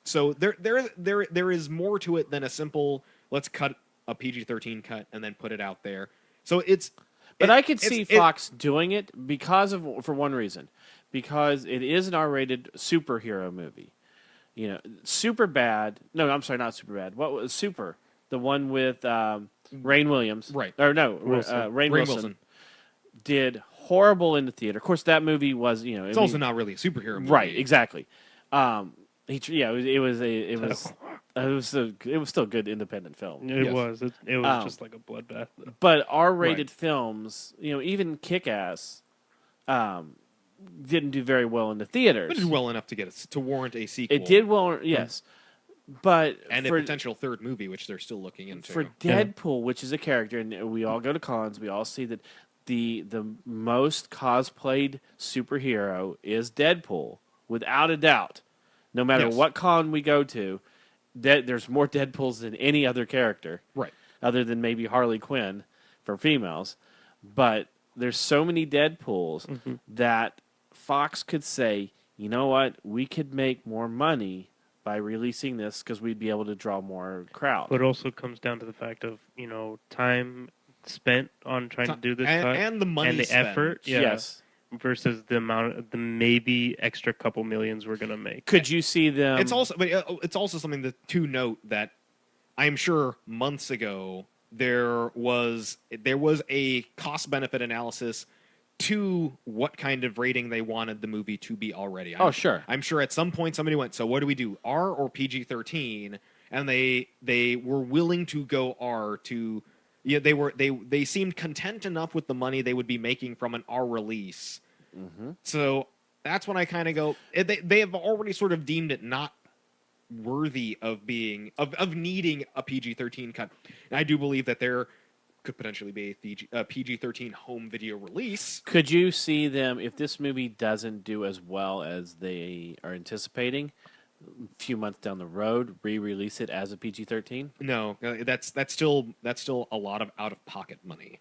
so there is more to it than a simple let's cut a PG-13 cut and then put it out there. So I could see Fox doing it for one reason, because it is an R-rated superhero movie. Super bad. No, I'm sorry, not super bad. What was Super? The one with Rainn Williams, right? Or no, Rainn Wilson. Did horrible in the theater. Of course, that movie was, it's also not really a superhero movie, right? Exactly. It was still a good independent film. It was just like a bloodbath. But R-rated films, even Kick-Ass, didn't do very well in the theaters. But it did well enough to warrant a sequel. It did well, yes. But a potential third movie, which they're still looking into. For Deadpool, which is a character, and we all go to cons, we all see that the most cosplayed superhero is Deadpool, without a doubt. No matter what con we go to, there's more Deadpools than any other character, right? Other than maybe Harley Quinn for females. But there's so many Deadpools Mm-hmm. that Fox could say, you know what, we could make more money by releasing this because we'd be able to draw more crowd. But it also comes down to the fact of, time spent on trying to do this cut and the money and the spent. effort, Yes. versus the amount of the maybe extra couple millions we're gonna make. Could you see them? It's also something to note that I'm sure months ago there was a cost benefit analysis to what kind of rating they wanted the movie to be already. Sure. I'm sure at some point somebody went, so what do we do, R or PG-13? And they were willing to go R to. Yeah, they seemed content enough with the money they would be making from an R release. Mm-hmm. So that's when I kind of go. They have already sort of deemed it not worthy of being of needing a PG-13 cut. And I do believe that there could potentially be a PG-13 home video release. Could you see them, if this movie doesn't do as well as they are anticipating, a few months down the road, re-release it as a PG-13? No, that's still a lot of out of pocket money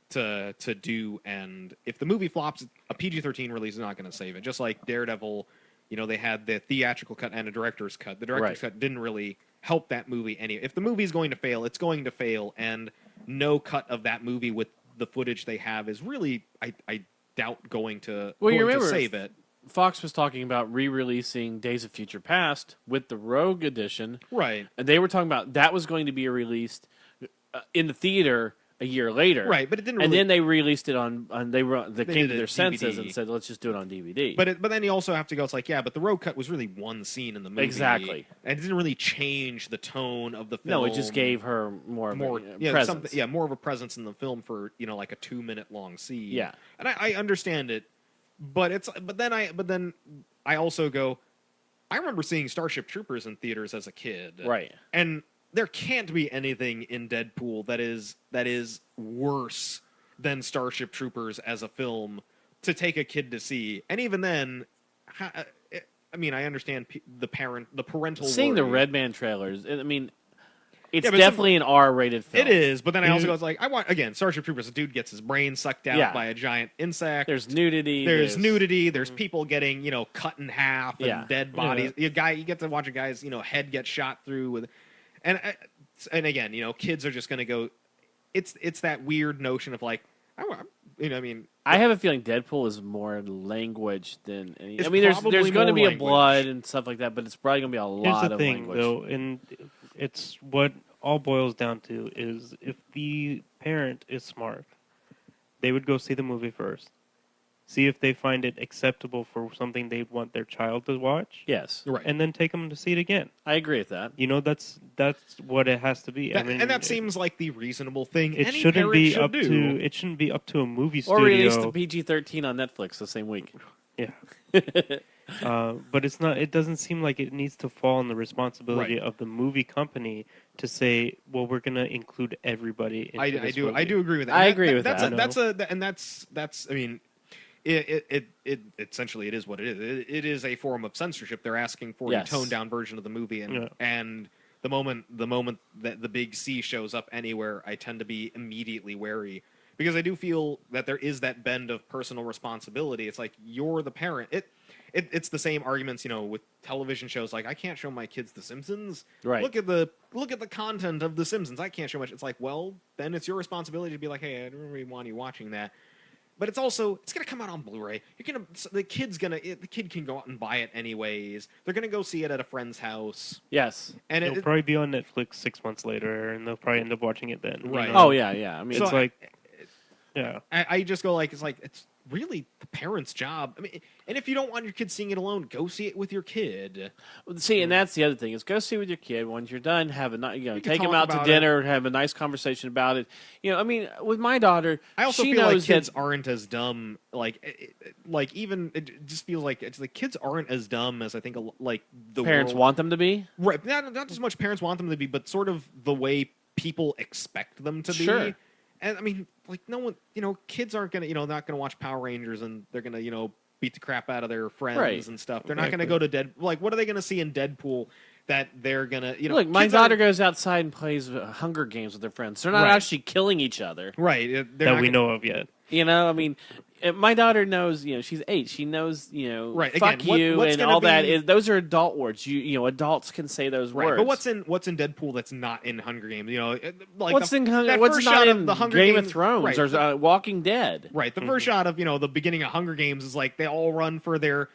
to do. And if the movie flops, a PG-13 release is not going to save it. Just like Daredevil, they had the theatrical cut and a director's cut. The director's cut didn't really help that movie any. If the movie's going to fail, it's going to fail, and no cut of that movie with the footage they have is really, I doubt, going to save it. Fox was talking about re-releasing Days of Future Past with the Rogue edition. Right. And they were talking about that was going to be released in the theater a year later. Right, but it didn't really... And then they released it on they came to their DVD. senses and said, let's just do it on DVD. But then you also have to go, it's like, yeah, but the Rogue cut was really one scene in the movie. Exactly. And it didn't really change the tone of the film. No, it just gave her more of a presence. More of a presence in the film for, like a 2-minute long scene. Yeah. And I understand it, but then I also go, I remember seeing Starship Troopers in theaters as a kid. Right. And there can't be anything in Deadpool that is worse than Starship Troopers as a film to take a kid to see. And even then, I mean, I understand the parental seeing the worry. Red Man trailers. I mean, it's but definitely an R-rated film. It is, but then I also go, it's like, I want, again, Starship Troopers, a dude gets his brain sucked out by a giant insect. There's nudity. There's nudity. There's people getting, cut in half and dead bodies. Yeah. You get to watch a guy's, head get shot through with, and again, kids are just going to go, it's that weird notion of like, I have a feeling Deadpool is more language than any. It's there's probably going to more be a blood and stuff like that, but it's probably going to be a lot of Here's the thing, language. though, and it's what all boils down to is if the parent is smart, they would go see the movie first, see if they find it acceptable for something they want their child to watch, Yes, right. and then take them to see it again. I agree with that. That's what it has to be. And that seems like the reasonable thing. It any shouldn't parent be should up do. to. It shouldn't be up to a movie Or studio. release the PG-13 on Netflix the same week. Yeah. But it's not. It doesn't seem like it needs to fall on the responsibility of the movie company to say, "Well, we're going to include everybody." Into I this do. movie. I do agree with that. I agree with that. That's. I mean, it essentially it is what it is. It is a form of censorship. They're asking for a toned down version of the movie, and the moment that the big C shows up anywhere, I tend to be immediately wary. Because I do feel that there is that bend of personal responsibility. It's like, you're the parent. It's the same arguments, with television shows. Like, I can't show my kids The Simpsons. Right. Look at the content of The Simpsons. I can't show much. It's like, well, then it's your responsibility to be like, hey, I don't really want you watching that. But it's also, it's gonna come out on Blu-ray. The kid can go out and buy it anyways. They're gonna go see it at a friend's house. Yes. And It'll probably be on Netflix 6 months later, and they'll probably end up watching it then. Right. Oh yeah. I mean, It's So like, yeah. I just go like, it's really the parent's job. I mean, and if you don't want your kid seeing it alone, go see it with your kid. see, and that's the other thing is go see with your kid. Once you're done, have a take him talk out to about dinner, have a nice conversation about it. I mean, with my daughter, I also she feel knows like kids that, aren't as dumb. Even it just feels like the kids aren't as dumb as I think like the parents world. want them to be. Right, not as much parents want them to be, but sort of the way people expect them to be. Sure. And I mean, like no one, kids aren't gonna, not gonna watch Power Rangers and they're gonna, beat the crap out of their friends Right. and stuff. They're not gonna go to what are they gonna see in Deadpool that they're gonna, you know, Look, my kids daughter are- goes outside and plays Hunger Games with her friends. They're not Right. actually killing each other. right they're that not we gonna- know of yet. You know, I mean, my daughter knows. You know, she's 8. She knows. You know, Right, fuck again, you what's and gonna all that. be- Those are adult words. You know, adults can say those Right, words. but what's in Deadpool that's not in Hunger Games? You know, like what's that what's first not shot in of the Hunger Game Games, of Thrones right, or Walking Dead? right. The first shot of, you know, the beginning of Hunger Games is like they all run for their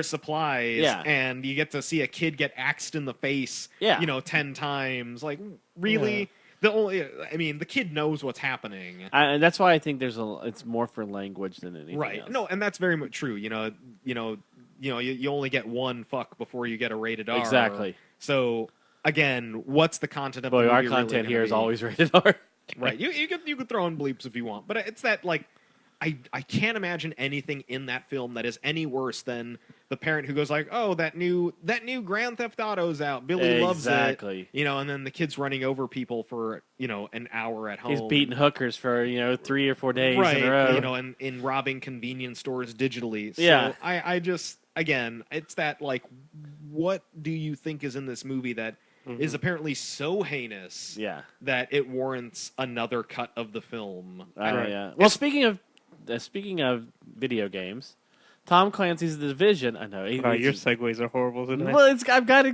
supplies, Yeah. and you get to see a kid get axed in the face, Yeah. you know, 10 times. Like, really, I mean, the kid knows what's happening. And that's why I think it's more for language than anything Right. else. No, and that's very much true. You only get one fuck before you get a rated R. Exactly. So again, what's the content of Boy, the our movie really content gonna here is be? always rated R. Right. You could throw in bleeps if you want, but it's that, like, I can't imagine anything in that film that is any worse than the parent who goes like, "Oh, that new Grand Theft Auto's out. Billy loves it." Exactly. You know, and then the kid's running over people for, you know, an hour at home. He's beating hookers for 3 or 4 days right, in a row. you know, and in robbing convenience stores digitally. So Yeah. I just, again, it's that, like, what do you think is in this movie that is apparently so heinous Yeah. that it warrants another cut of the film? Yeah. Well, speaking of video games, Tom Clancy's The Division. I know. Your segues are horrible tonight. Well, I've got to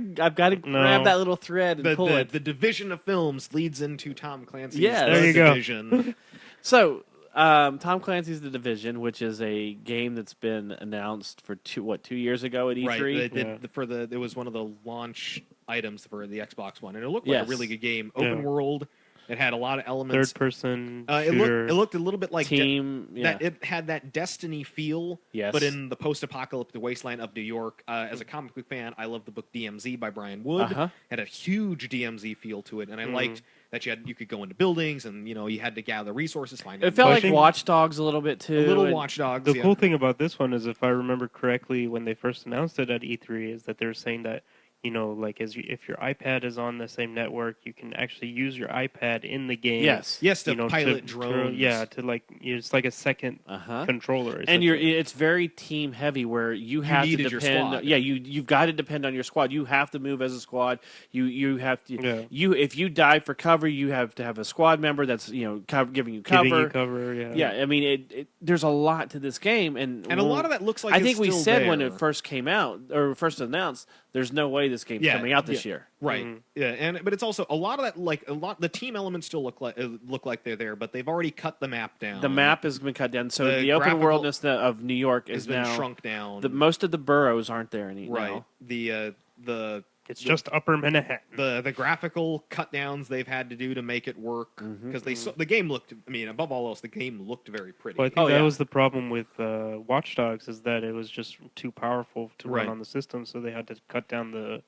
grab that little thread and pull it. The division of films leads into Tom Clancy's Yeah, there you go. Division. So, Tom Clancy's The Division, which is a game that's been announced for 2 years ago at E3. Right. Yeah. It was one of the launch items for the Xbox One, and it looked like Yes. a really good game. Open world. It had a lot of elements. Third person It shooter. looked a little bit like Team. that. It had that Destiny feel, Yes. but in the post-apocalyptic wasteland of New York. As a comic book fan, I love the book DMZ by Brian Wood. Uh-huh. Had a huge DMZ feel to it, and I liked that you could go into buildings and you had to gather resources. Find It felt like Pushing- Watch Dogs a little bit too. a little and- Watch Dogs. The yeah. cool thing about this one is, if I remember correctly, when they first announced it at E3, is that they're saying that, like if your iPad is on the same network, you can actually use your iPad in the game. Yes. Yes, to you pilot drones. it's like a second controller. And it's very team heavy, where you have to needed your depend. squad. Yeah, you've got to depend on your squad. You have to move as a squad. You have to. Yeah. If you dive for cover, you have to have a squad member that's giving you cover. Giving you cover. Yeah. Yeah, I mean, there's a lot to this game, and And a lot of that looks like I it's think we still said when there. it first came out or first announced, there's no way this game's coming out this year. Right. Yeah, but it's also a lot of that, the team elements still look like they're there, but they've already cut the map down. The map has been cut down, so The the open graphical worldness of New York has is been now shrunk down. most of the boroughs aren't there anymore. right. The It's just Upper Manhattan. the graphical cut downs they've had to do to make it work, because the game looked. I mean, above all else, the game looked very pretty. Well, I think that was the problem with Watch Dogs, is that it was just too powerful to Right. run on the system, so they had to cut down the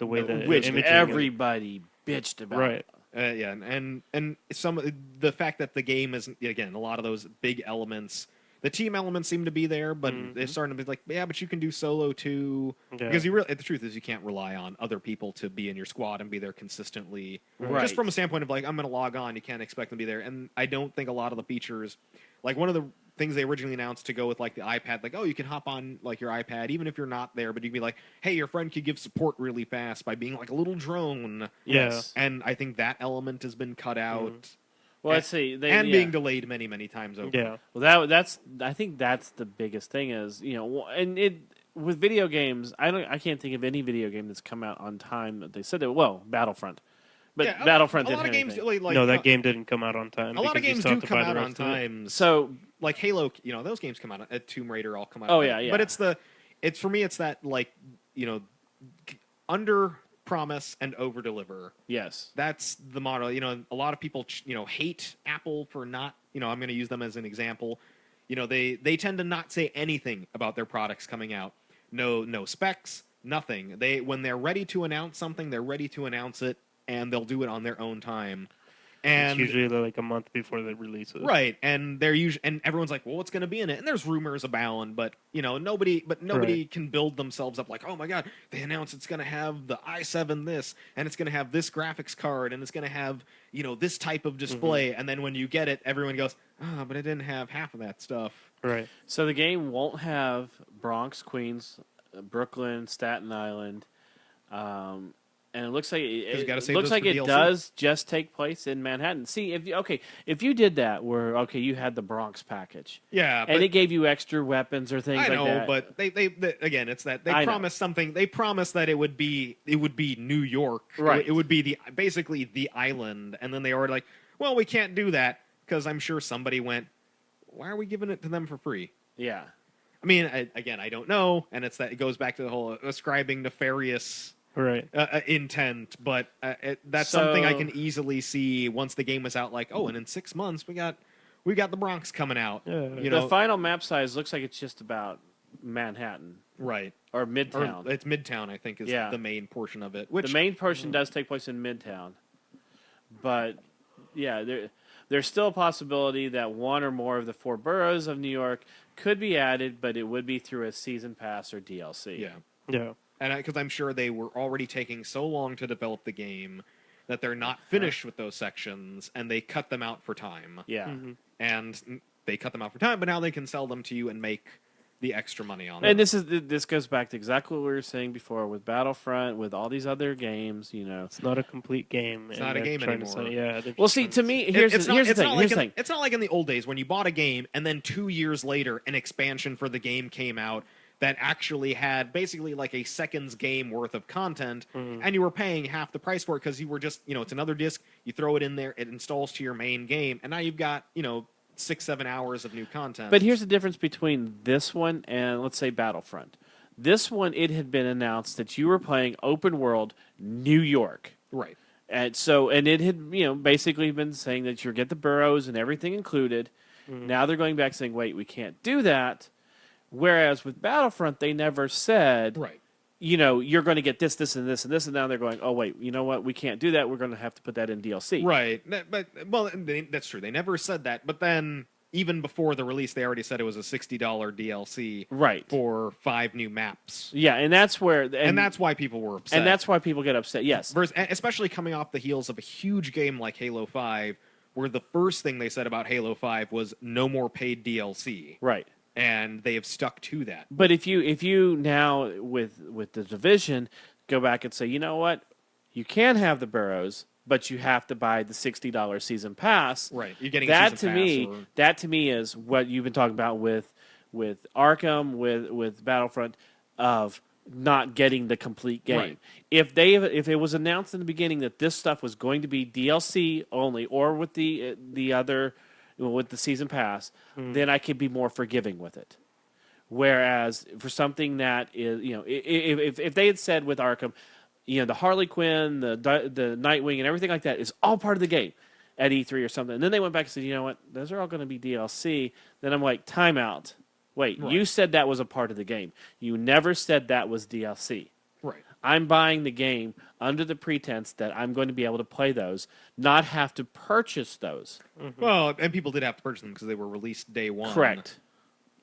way the Which imaging everybody bitched about. right. Yeah, and the fact that the game is, again, a lot of those big elements. The team elements seem to be there, but they're starting to be like, yeah, but you can do solo too. Yeah. Because the truth is, you can't rely on other people to be in your squad and be there consistently. Right. Just from a standpoint of, like, I'm going to log on, you can't expect them to be there. And I don't think a lot of the features, like one of the things they originally announced to go with, like, the iPad, like, oh, you can hop on, like, your iPad even if you're not there, but you can be like, hey, your friend could give support really fast by being like a little drone. Yes. And I think that element has been cut out. Well, let's see. Being delayed many, many times over. Yeah. Well, I think that's the biggest thing is, and with video games, I can't think of any video game that's come out on time that they said that. Well, Battlefront, but Yeah, Battlefront a didn't lot of have games, anything. like, No, that game didn't come out on time. a lot of because you games still do have to come buy the out on rest of it. time. So Like Halo, those games come out. Tomb Raider all come out. Oh, on yeah, time. yeah. But it's for me, it's that, like, under promise and over deliver. yes, That's the motto. A lot of people hate Apple for not. I'm going to use them as an example. They tend to not say anything about their products coming out. No specs, nothing. When they're ready to announce something, they're ready to announce it, and they'll do it on their own time. And It's usually like a month before they release it. right, and and everyone's like, well, what's going to be in it? And there's rumors abound, but nobody Right. can build themselves up like, oh my god, they announced it's going to have the i7 this, and it's going to have this graphics card, and it's going to have this type of display, and then when you get it, everyone goes, but it didn't have half of that stuff. Right. so the game won't have Bronx, Queens, Brooklyn, Staten Island, And it looks like you gotta it save looks those like for it DLC. does just take place in Manhattan. See, if you did that, where you had the Bronx package, Yeah, and but it gave you extra weapons or things I know, like that. but they again, it's that they I know. promised something. They promised that it would be New York, Right. It would be basically the island, and then they were like, well, we can't do that because I'm sure somebody went, why are we giving it to them for free? Yeah. I mean, I don't know, and it's that it goes back to the whole ascribing nefarious Right. intent, but that's So- something I can easily see once the game is out. Like, oh, and in 6 months we got the Bronx coming out. Yeah. You know, The final map size looks like it's just about Manhattan right? or Or Midtown. it's Midtown, I think, is Yeah. the main portion of it. Which The main portion does take place in Midtown, but yeah, there's still a possibility that one or more of the 4 boroughs of New York could be added, but it would be through a season pass or DLC. yeah, Yeah. and because I'm sure they were already taking so long to develop the game that they're not finished with those sections, and they cut them out for time. Yeah. Mm-hmm. And they cut them out for time, but now they can sell them to you and make the extra money on And them. this goes back to exactly what we were saying before with Battlefront, with all these other games. You know, It's not a complete game. It's and not a they're game trying to anymore. say- yeah. they're well, just see, trying to me, here's the thing. Here's the thing. It's not like in the old days when you bought a game and then 2 years later an expansion for the game came out that actually had basically like a second's game worth of content, and you were paying half the price for it because you were just, it's another disc, you throw it in there, it installs to your main game, and now you've got, 6-7 hours of new content. But here's the difference between this one and, let's say, Battlefront. This one, it had been announced that you were playing open world New York. right. And so, and it had, basically been saying that you get the boroughs and everything included. Now they're going back saying, wait, we can't do that. Whereas with Battlefront, they never said, Right. You're going to get this, this, and this, and this. And now they're going, oh, wait, you know what? We can't do that. We're going to have to put that in DLC. Right. That's true. They never said that. But then, even before the release, they already said it was a $60 DLC Right. for 5 new maps. Yeah, and that's where... And that's why people were upset. And that's why people get upset, yes. Especially coming off the heels of a huge game like Halo 5, where the first thing they said about Halo 5 was no more paid DLC. Right. And they have stuck to that. But if you now with the Division go back and say, you know what, you can have the boroughs, but you have to buy the $60 season pass. Right. You're getting that a to season me. pass or... That to me is what you've been talking about with Arkham, with Battlefront, of not getting the complete game. Right. If it was announced in the beginning that this stuff was going to be DLC only, or with the other. With the season pass, then I could be more forgiving with it. Whereas for something that is, if they had said with Arkham, the Harley Quinn, the Nightwing, and everything like that is all part of the game at E3 or something, and then they went back and said, you know what, those are all going to be DLC. Then I'm like, time out. Wait, Right. you said that was a part of the game. You never said that was DLC. Right. I'm buying the game under the pretense that I'm going to be able to play those, not have to purchase those. Well, and people did have to purchase them because they were released day one. Correct.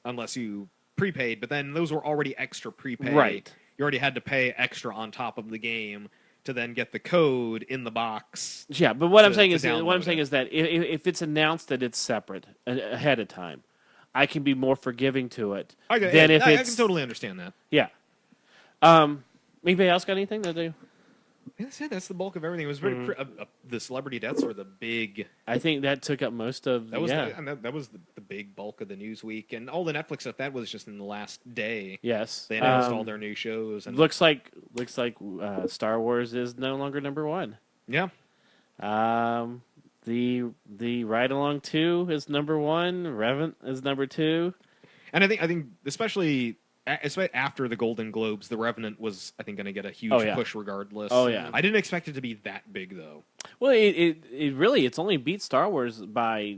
Unless you prepaid, but then those were already extra prepaid. Right. You already had to pay extra on top of the game to then get the code in the box. Yeah, but what I'm to saying is download it. that if it's announced that it's separate ahead of time, I can be more forgiving to it than if I it's can totally understand that. yeah. Anybody else got anything that they? That's the bulk of everything. It was very the celebrity deaths were the big. I think that took up most of. That was yeah. that was the big bulk of the news week, and all the Netflix stuff. That was just in the last day. Yes. They announced all their new shows, and Looks like Star Wars is no longer number one. yeah, The Ride Along 2 is number one. Revenant is number 2. and I think especially after the Golden Globes, The Revenant was I think going to get a huge Oh, yeah. push regardless. Oh, yeah. I didn't expect it to be that big though. Well, it really it's only beat Star Wars by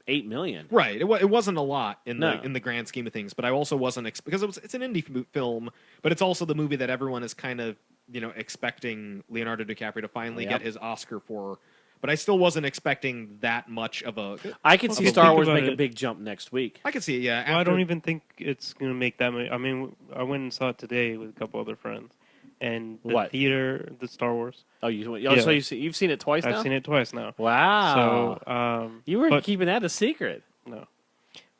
8 million. Right. It wasn't a lot in No. the grand scheme of things, but I also wasn't because it's an indie film, but it's also the movie that everyone is kind of expecting Leonardo DiCaprio to finally Yep. get his Oscar for. But I still wasn't expecting that much of a. I can see Okay, Star think Wars about make a it. big jump next week. I can see it. Yeah. Well, I don't after- even think it's going to make that much. I mean, I went and saw it today with a couple other friends. And the What? theater, the Star Wars, Oh, so Yeah. you've seen it twice now? I've seen it twice now. Wow. So, you were but- keeping that a secret. No.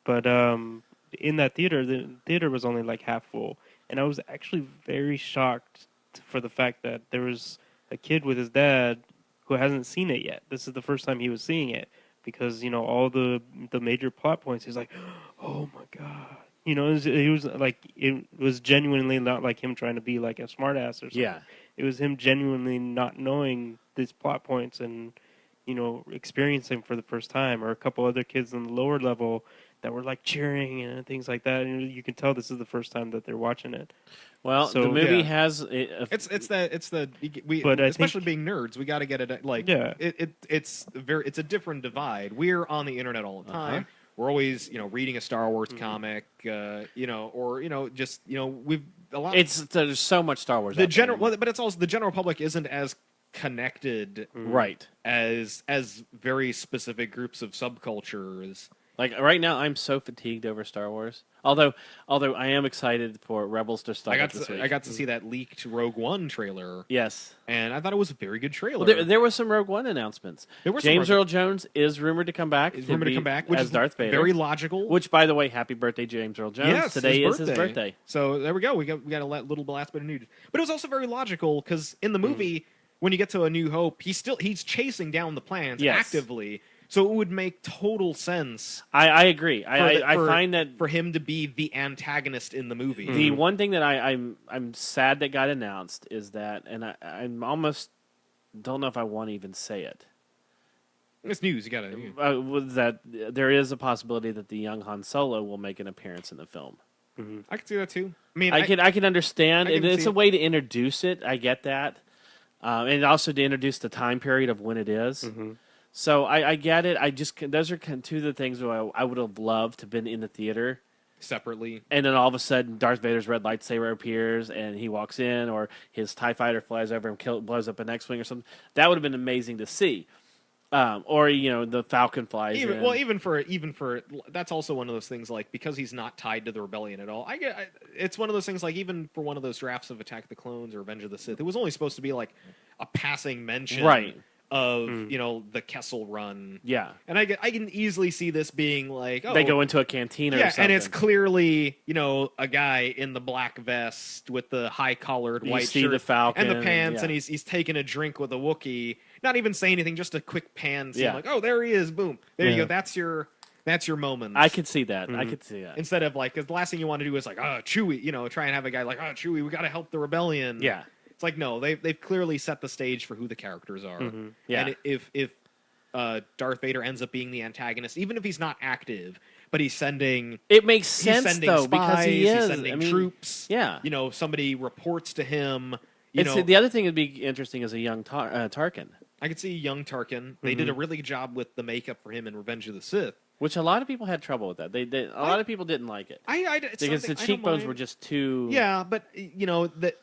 But in that theater, the theater was only like half full. And I was actually very shocked for the fact that there was a kid with his dad who hasn't seen it yet. This is the first time he was seeing it because all the major plot points. He's like, oh my god. It was genuinely not like him trying to be like a smartass or something. Yeah. It was him genuinely not knowing these plot points and experiencing for the first time, or a couple other kids on the lower level that were like cheering and things like that. And you can tell this is the first time that they're watching it. Well, So, the movie yeah. has But I especially think- being nerds, we got to get it like Yeah. it's a different divide. We're on the internet all the time. We're always reading a Star Wars comic, or just we've a lot. there's so much Star Wars. The out there general, anymore. but it's also the general public isn't as connected Right. as very specific groups of subcultures. Like right now, I'm so fatigued over Star Wars. Although I am excited for Rebels to start this week. I got to see that leaked Rogue One trailer, Yes. and I thought it was a very good trailer. Well, there was some Rogue One announcements. There were some James Rogue- Earl Jones is rumored to come back. It's rumored to be come back, which as is Darth Vader. very logical. Which, by the way, happy birthday, James Earl Jones. Yes, Today is his birthday. So there we go. We got a little last bit of news, but it was also very logical because in the movie, when you get to A New Hope, he's chasing down the plans Yes. actively. So it would make total sense. I agree. I find that for him to be the antagonist in the movie. the one thing that I'm sad that got announced is that, and I'm almost don't know if I want to even say it. It's news. You got to. Was that there is a possibility that the young Han Solo will make an appearance in the film. I can see that too. I mean, I can understand, I can and it's see a it. way to introduce it. I get that, and also to introduce the time period of when it is. So I get it. Those are two of the things where I would have loved to have been in the theater. separately. And then all of a sudden, Darth Vader's red lightsaber appears, and he walks in, or his TIE fighter flies over and blows up an X-wing or something. That would have been amazing to see. Or the Falcon flies in. Even for that's also one of those things, like, because he's not tied to the rebellion at all. It's one of those things, like, even for one of those drafts of Attack of the Clones or Revenge of the Sith, it was only supposed to be like a passing mention, Right. of the Kessel Run. Yeah. And I can easily see this being like, They go into a cantina or something. and it's clearly a guy in the black vest with the high collared You white see shirt the Falcon, and the pants, yeah. and he's taking a drink with a Wookiee. Not even saying anything, just a quick pan, scene, Yeah. like, oh, there he is, boom, there you Yeah. go. That's your moment. I could see that. I could see that. Instead of, like, because the last thing you want to do is like, oh, Chewie, try and have a guy like, oh, Chewie, we got to help the rebellion. Yeah. It's like, no, they've clearly set the stage for who the characters are. Yeah. And if Darth Vader ends up being the antagonist, even if he's not active, but he's sending It makes sense, sending though, spies, because he is. he's sending troops. Yeah. Somebody reports to him. The other thing that'd be interesting is a young Tarkin, I could see young Tarkin. They did a really good job with the makeup for him in Revenge of the Sith. which a lot of people had trouble with that. A lot of people didn't like it. It's Because something the I don't cheekbones mind. were just too... Yeah, but that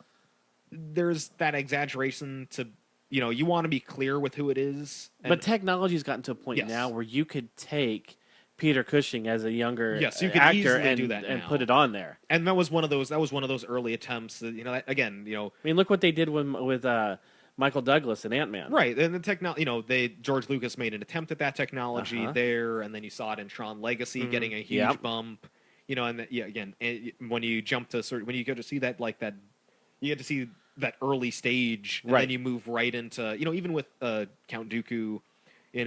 there's that exaggeration to you want to be clear with who it is. But technology's gotten to a point Yes. now where you could take Peter Cushing as a younger Yes, you could actor easily and do that and now. put it on there. and that was one of those early attempts. That, again, I mean, look what they did with Michael Douglas and Ant-Man. right, and the technology. George Lucas made an attempt at that technology Uh-huh. there, and then you saw it in Tron Legacy getting a huge Yep. bump. Again, when you jump to when you go to see that, like that, you get to see that early stage, and Right. then you move right into even with Count Dooku,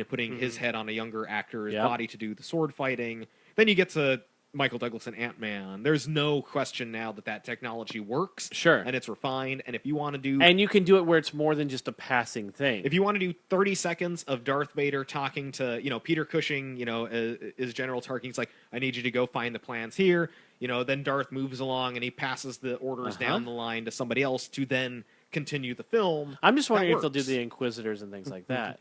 putting his head on a younger actor's Yep. body to do the sword fighting. Then you get to Michael Douglas and Ant-Man. There's no question now that technology works. Sure. And it's refined. And if you want to do And you can do it where it's more than just a passing thing. if you want to do 30 seconds of Darth Vader talking to, Peter Cushing, is General Tarkin, he's like, I need you to go find the plans here. Then Darth moves along and he passes the orders down the line to somebody else to then continue the film. I'm just wondering That if they'll do works. the Inquisitors and things like that.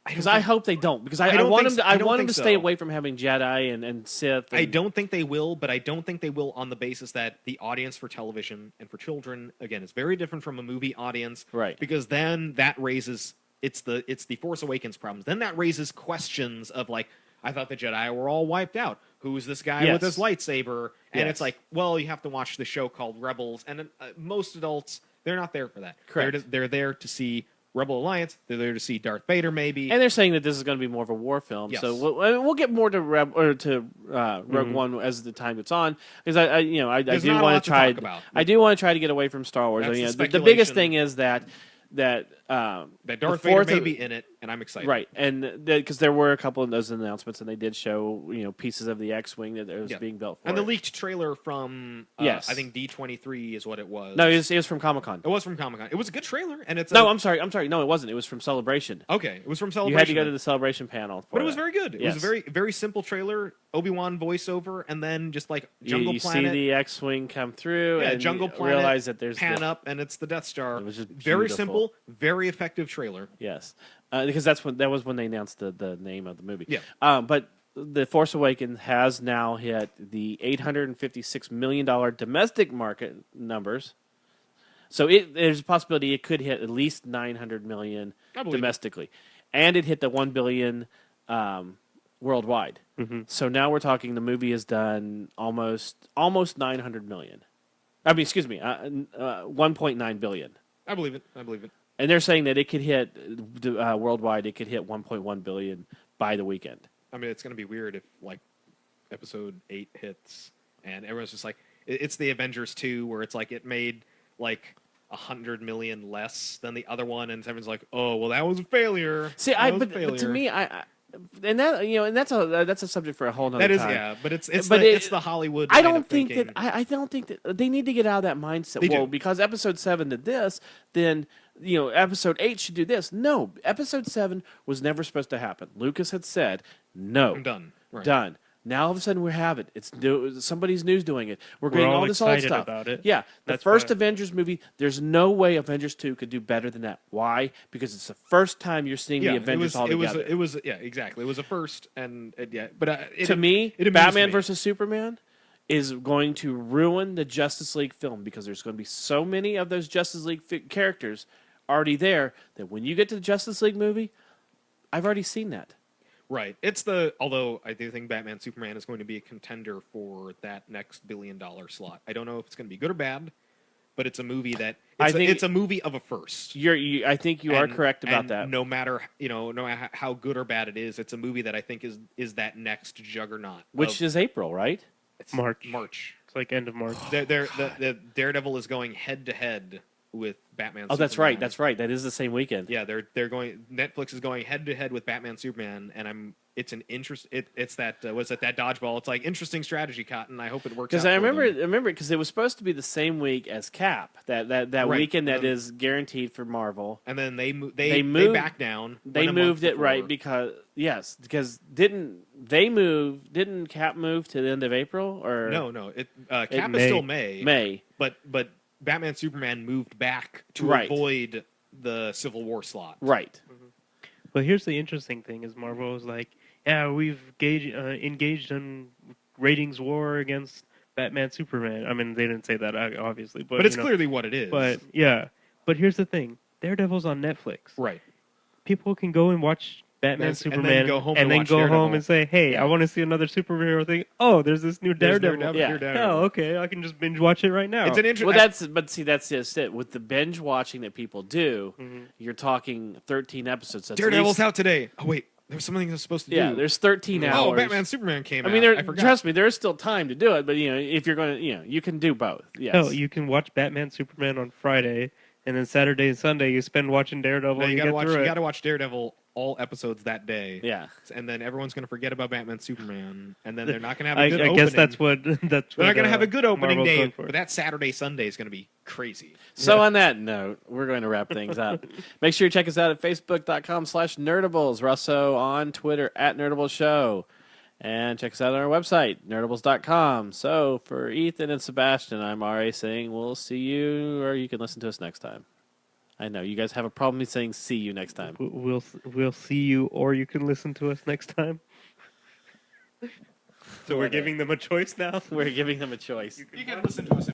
I Because don't I think- hope they don't. Because I I don't want think them. so. I I don't want them think to stay so. away from having Jedi and Sith. I and- don't think they will, but I don't think they will on the basis that the audience for television and for children, again, is very different from a movie audience. Right. Because then that raises it's the Force Awakens problems. Then that raises questions of, like, I thought the Jedi were all wiped out. Who's this guy Yes. with his lightsaber? And Yes. it's like, well, you have to watch the show called Rebels, and most adults, they're not there for that. Correct. They're there to see Rebel Alliance. They're there to see Darth Vader, maybe. And they're saying that this is going to be more of a war film, Yes. so we'll get more to Rogue One as the time gets on, because I do want to try. I do want to try to get away from Star Wars. That's The biggest thing is that Darth Vader may be in it, and I'm excited. Right, and because there were a couple of those announcements, and they did show pieces of the X-wing that was being built for and the it. leaked trailer from I think D23 is what it was. No, it was from Comic-Con. It was from Comic-Con. It was a good trailer, and it's I'm sorry. No, it wasn't. It was from Celebration. Okay, it was from Celebration. You had to go to the Celebration panel, but it was very good. It Yes. was a very very simple trailer. Obi-Wan voiceover, and then just like Jungle you Planet. see the X-wing come through, and Jungle you Planet. realize that there's pan up, and it's the Death Star. It was just very beautiful. simple, very effective trailer. Yes, because that was when they announced the name of the movie. Yeah. But The Force Awakens has now hit the $856 million domestic market numbers. So there's a possibility it could hit at least $900 million domestically, and it hit the $1 billion worldwide. Mm-hmm. So now we're talking the movie has done almost $900 million. I mean, excuse me, $1.9 billion. I believe it. And they're saying that it could hit worldwide. It could hit 1.1 billion by the weekend. I mean, it's going to be weird if like Episode 8 hits and everyone's just like, it's the Avengers 2 where it's like it made like 100 million less than the other one, and everyone's like, oh well, that was a failure. See, but to me, and that's a subject for a whole nother time. But it's the Hollywood. I don't think that they need to get out of that mindset. Because Episode 7 did this, then Episode 8 should do this. No, Episode 7 was never supposed to happen. Lucas had said, "No, I'm done. Right. Done." Now all of a sudden we have it. It's somebody's news doing it. We're getting all this old stuff. About it. Yeah, the first Avengers movie. There's no way Avengers 2 could do better than that. Why? Because it's the first time you're seeing the Avengers all together. It was exactly. It was a first, and to me, Batman versus Superman is going to ruin the Justice League film, because there's going to be so many of those Justice League characters already there that when you get to the Justice League movie, I've already seen that. Right. Although I do think Batman Superman is going to be a contender for that next $1 billion slot. I don't know if it's going to be good or bad, but it's a movie that it's a movie of a first. I think you are correct about that. No matter how good or bad it is, it's a movie that I think is that next juggernaut. Which is April, right? It's March. It's like end of March. The Daredevil is going head to head with Batman. Oh, Superman. That's right. That is the same weekend. Yeah, they're going. Netflix is going head to head with Batman Superman, and it's an interest. It's that that dodgeball. It's like interesting strategy, Cotton. I hope it works. Because I remember because it was supposed to be the same week as Cap. That weekend that is guaranteed for Marvel. And then they back down. They moved it right because didn't Cap move to the end of April or no Cap is still May, but Batman Superman moved back to avoid the Civil War slot. Right. Mm-hmm. But here's the interesting thing: is Marvel was like, yeah, we've engaged in ratings war against Batman Superman. I mean, they didn't say that obviously, but it's clearly what it is. But here's the thing: Daredevil's on Netflix. Right. People can go and watch Batman Superman and then go home and say, hey, I want to see another superhero thing. Oh, there's this new Daredevil. Oh, okay, I can just binge watch it right now. It's an interesting. Well, that's just it. With the binge watching that people do, you're talking 13 episodes. That's Daredevil's out today. Oh wait, there's something I was supposed to do. Yeah, there's 13 hours. Oh, Batman Superman came out. I mean, trust me, there is still time to do it. But if you're going to, you can do both. Yes. No, you can watch Batman Superman on Friday, and then Saturday and Sunday you spend watching Daredevil. No, you got to watch Daredevil all episodes that day. Yeah. And then everyone's going to forget about Batman Superman, and then they're not going to have a good opening. I guess that's what they're not going to have a good opening Marvel's day, but that Saturday, Sunday is going to be crazy. So on that note, we're going to wrap things up. Make sure you check us out at facebook.com/nerdables. Russo on Twitter @NerdableShow. And check us out on our website, nerdables.com. So for Ethan and Sebastian, I'm R.A. saying we'll see you, or you can listen to us next time. I know you guys have a problem with saying "see you" next time. We'll see you, or you can listen to us next time. So we're giving them a choice now. We're giving them a choice. You can listen to us.